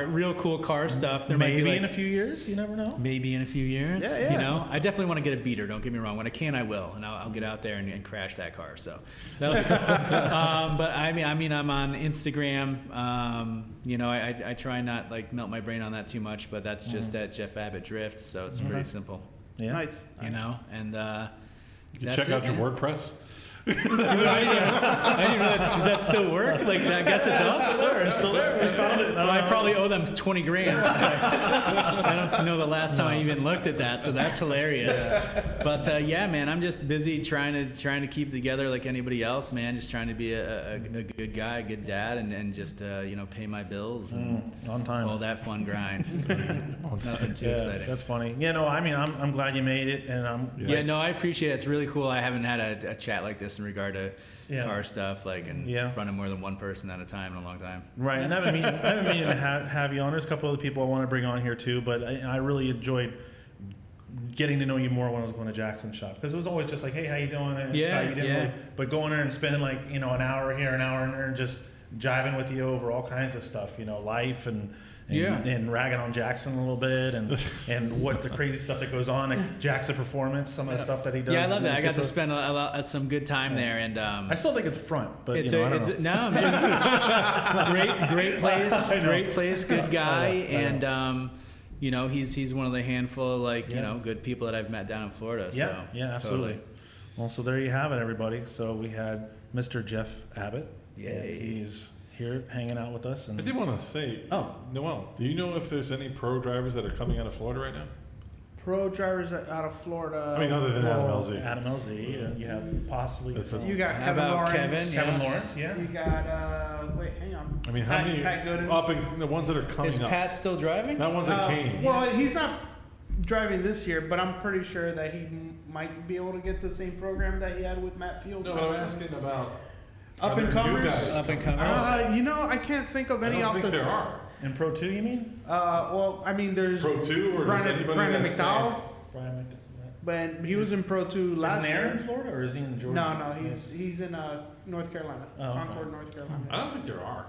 real cool car stuff. There might maybe be like, in a few years. You never know. maybe in a few years. Yeah. You know, I definitely want to get a beater. Don't get me wrong. When I can, I will, and I'll get out there and crash that car. So, that'll be cool. But I mean, I'm on Instagram. You know, I try not like melt my brain on that too much, but that's just at Jeff Abbott Drifts. So it's pretty simple. Yeah. Nice. You know, and You check out your WordPress. Dude, I didn't know does that still work? Like, I guess it's up. It's still there. We found it. Well, I probably owe them 20 grand. I don't know the last time I even looked at that, so that's hilarious. But yeah, man, I'm just busy trying to keep together like anybody else, man. Just trying to be a good guy, a good dad, and just you know, pay my bills and on time. all that fun grind. Nothing too exciting. That's funny. Yeah, no, I mean, I'm glad you made it, and Yeah, no, I appreciate it. It's really cool. I haven't had a chat like this in regard to car stuff, like in front of more than one person at a time in a long time. Right, and I haven't meaning to have you on. There's a couple other people I want to bring on here too, but I really enjoyed getting to know you more when I was going to Jackson's shop, because it was always just like, hey, how you doing? And it's how you didn't really, but going there and spending like, you know, an hour here, an hour in there, and just jiving with you over all kinds of stuff, you know, life and ragging on Jackson a little bit, and what the crazy stuff that goes on at Jackson Performance, some of the stuff that he does. Yeah, I love that. I got to spend some good time there, and I still think it's a front, but it's I don't know. no, man, great place, good guy, and you know, he's one of the handful of like you know, good people that I've met down in Florida. Yeah, so, yeah, absolutely. Totally. Well, so there you have it, everybody. So we had Mr. Jeff Abbott. Yay. And he's here hanging out with us. And I did want to say, Noel, do you know if there's any pro drivers that are coming out of Florida right now? Pro drivers out of Florida. I mean, other than Adam LZ. Adam LZ, you have possibly. You got How Kevin about Lawrence. Kevin? Kevin Lawrence, yeah. You got wait, hang on. I mean, how many Pat Gooden. up in the ones that are coming Is up? Pat still driving? That one's that came. Well, he's not driving this year, but I'm pretty sure that he might be able to get the same program that he had with Matt Field. No, but I'm asking about up other and comers. new guys. Up and comers. You know, I can't think of I any don't off think the. there are. In Pro 2, you mean? Well, I mean, there's Pro 2 or does anybody Brandon that's McDowell, Brian McDowell. but he was in Pro 2 last Isn't Aaron in year. Florida, or is he in Georgia? No, he's in North Carolina, Oh, okay. Concord, North Carolina. I don't think there are.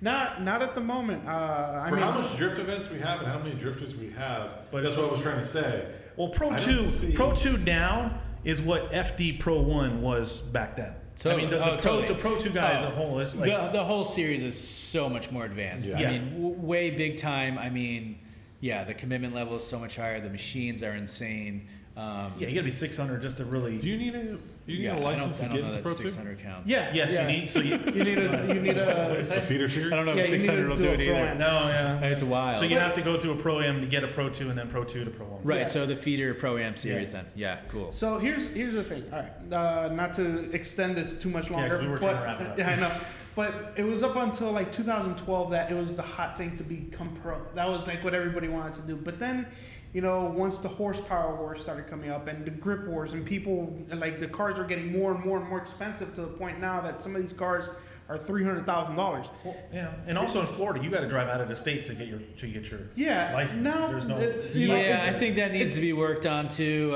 Not at the moment. I For mean, how much drift events we have and how many drifters we have, But that's what I was trying to say. Well, Pro I 2, don't see- Pro 2 now is what FD Pro 1 was back then. I mean, Totally. the Pro 2 guy as a whole is like... The whole series is so much more advanced. Yeah. I mean, way big time. I mean, yeah, the commitment level is so much higher. The machines are insane. Yeah, you gotta be 600 just to really... Do you need a license I to don't get know into that Pro 2? 600 counts. Yeah. Yes, yeah. you need... So you need a It's a feeder series? I don't know Yeah, if you need 600 to will do do a it Pro either. Am. No, yeah. It's wild. So you have to go to a Pro Am to get a Pro 2 and then Pro 2 to Pro 1. Right, Yeah. so the feeder Pro Am series then. Yeah, cool. So here's the thing. All right, not to extend this too much longer. 'cause we were trying to wrap it up. Yeah, I know. But it was up until like 2012 that it was the hot thing to become pro. That was like what everybody wanted to do. But then, once the horsepower wars started coming up and the grip wars and people, like the cars are getting more and more and more expensive to the point now that some of these cars are $300,000. Well, yeah, and also in Florida, you got to drive out of the state to get your Yeah. license. Now, There's no... Yeah, I think that needs to be worked on too.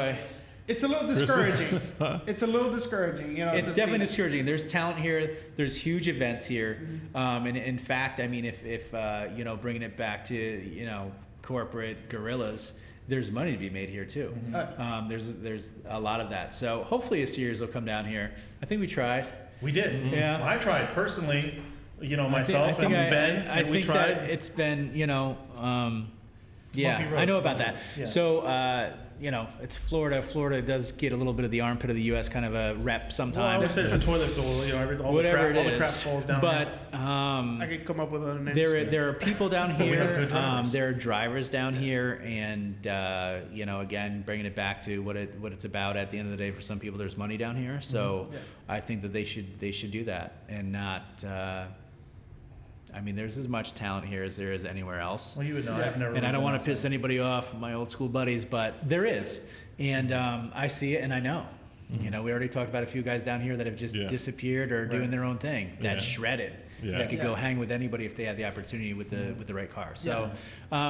it's a little discouraging. It's a little discouraging. It's to definitely see. discouraging. There's talent here. There's huge events here. Mm-hmm. And in fact, I mean, if bringing it back to corporate gorillas, there's money to be made here too. There's a lot of that. So hopefully a series will come down here. I think we tried. We did. Yeah. I tried personally. Myself and Ben. I and we think tried. that it's been yeah, Bumpy I know roads, about that. yeah. So it's Florida. Florida does get a little bit of the armpit of the U.S. kind of a rep Well, I sometimes. would say it's a toilet bowl. All Whatever the it crap is, falls down but there. I could come up with other names. there are people down But we have here. good drivers. There are drivers down here, and again, bringing it back to what it's about. At the end of the day, for some people, there's money down here. So Yeah. I think that they should do that and not. I mean, there's as much talent here as there is anywhere else. Well, you would know. Yeah. I've never. And I really don't been want to outside. piss anybody off, my old school buddies, but there is. And I see it and I know. We already talked about a few guys down here that have just Yeah. disappeared or doing Right. their own thing. That's Yeah. shredded. Yeah. That could go Yeah. hang with anybody if they had the opportunity with the right car. So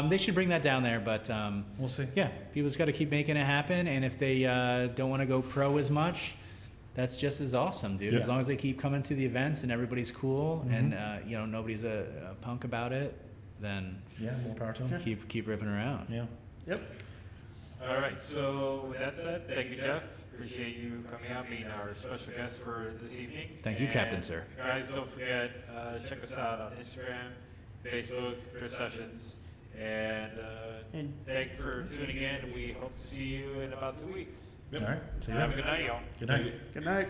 they should bring that down there. But We'll see. yeah, people just got to keep making it happen. And if they don't want to go pro as much, that's just as awesome, dude. Yeah. As long as they keep coming to the events and everybody's cool and nobody's a punk about it, then Yeah, more power to them. keep ripping around. Yeah. Yep. All right. So with that said, thank you, Jeff. Appreciate you coming out, being our special guest for this evening. Thank you, And Captain Sir. Guys, don't forget, check us out on Instagram, Facebook, Drift Sessions, and And thank you for tuning in. We hope to see you in about 2 weeks. Yep. All right. See Have a ya. good night, y'all. Good night. good night.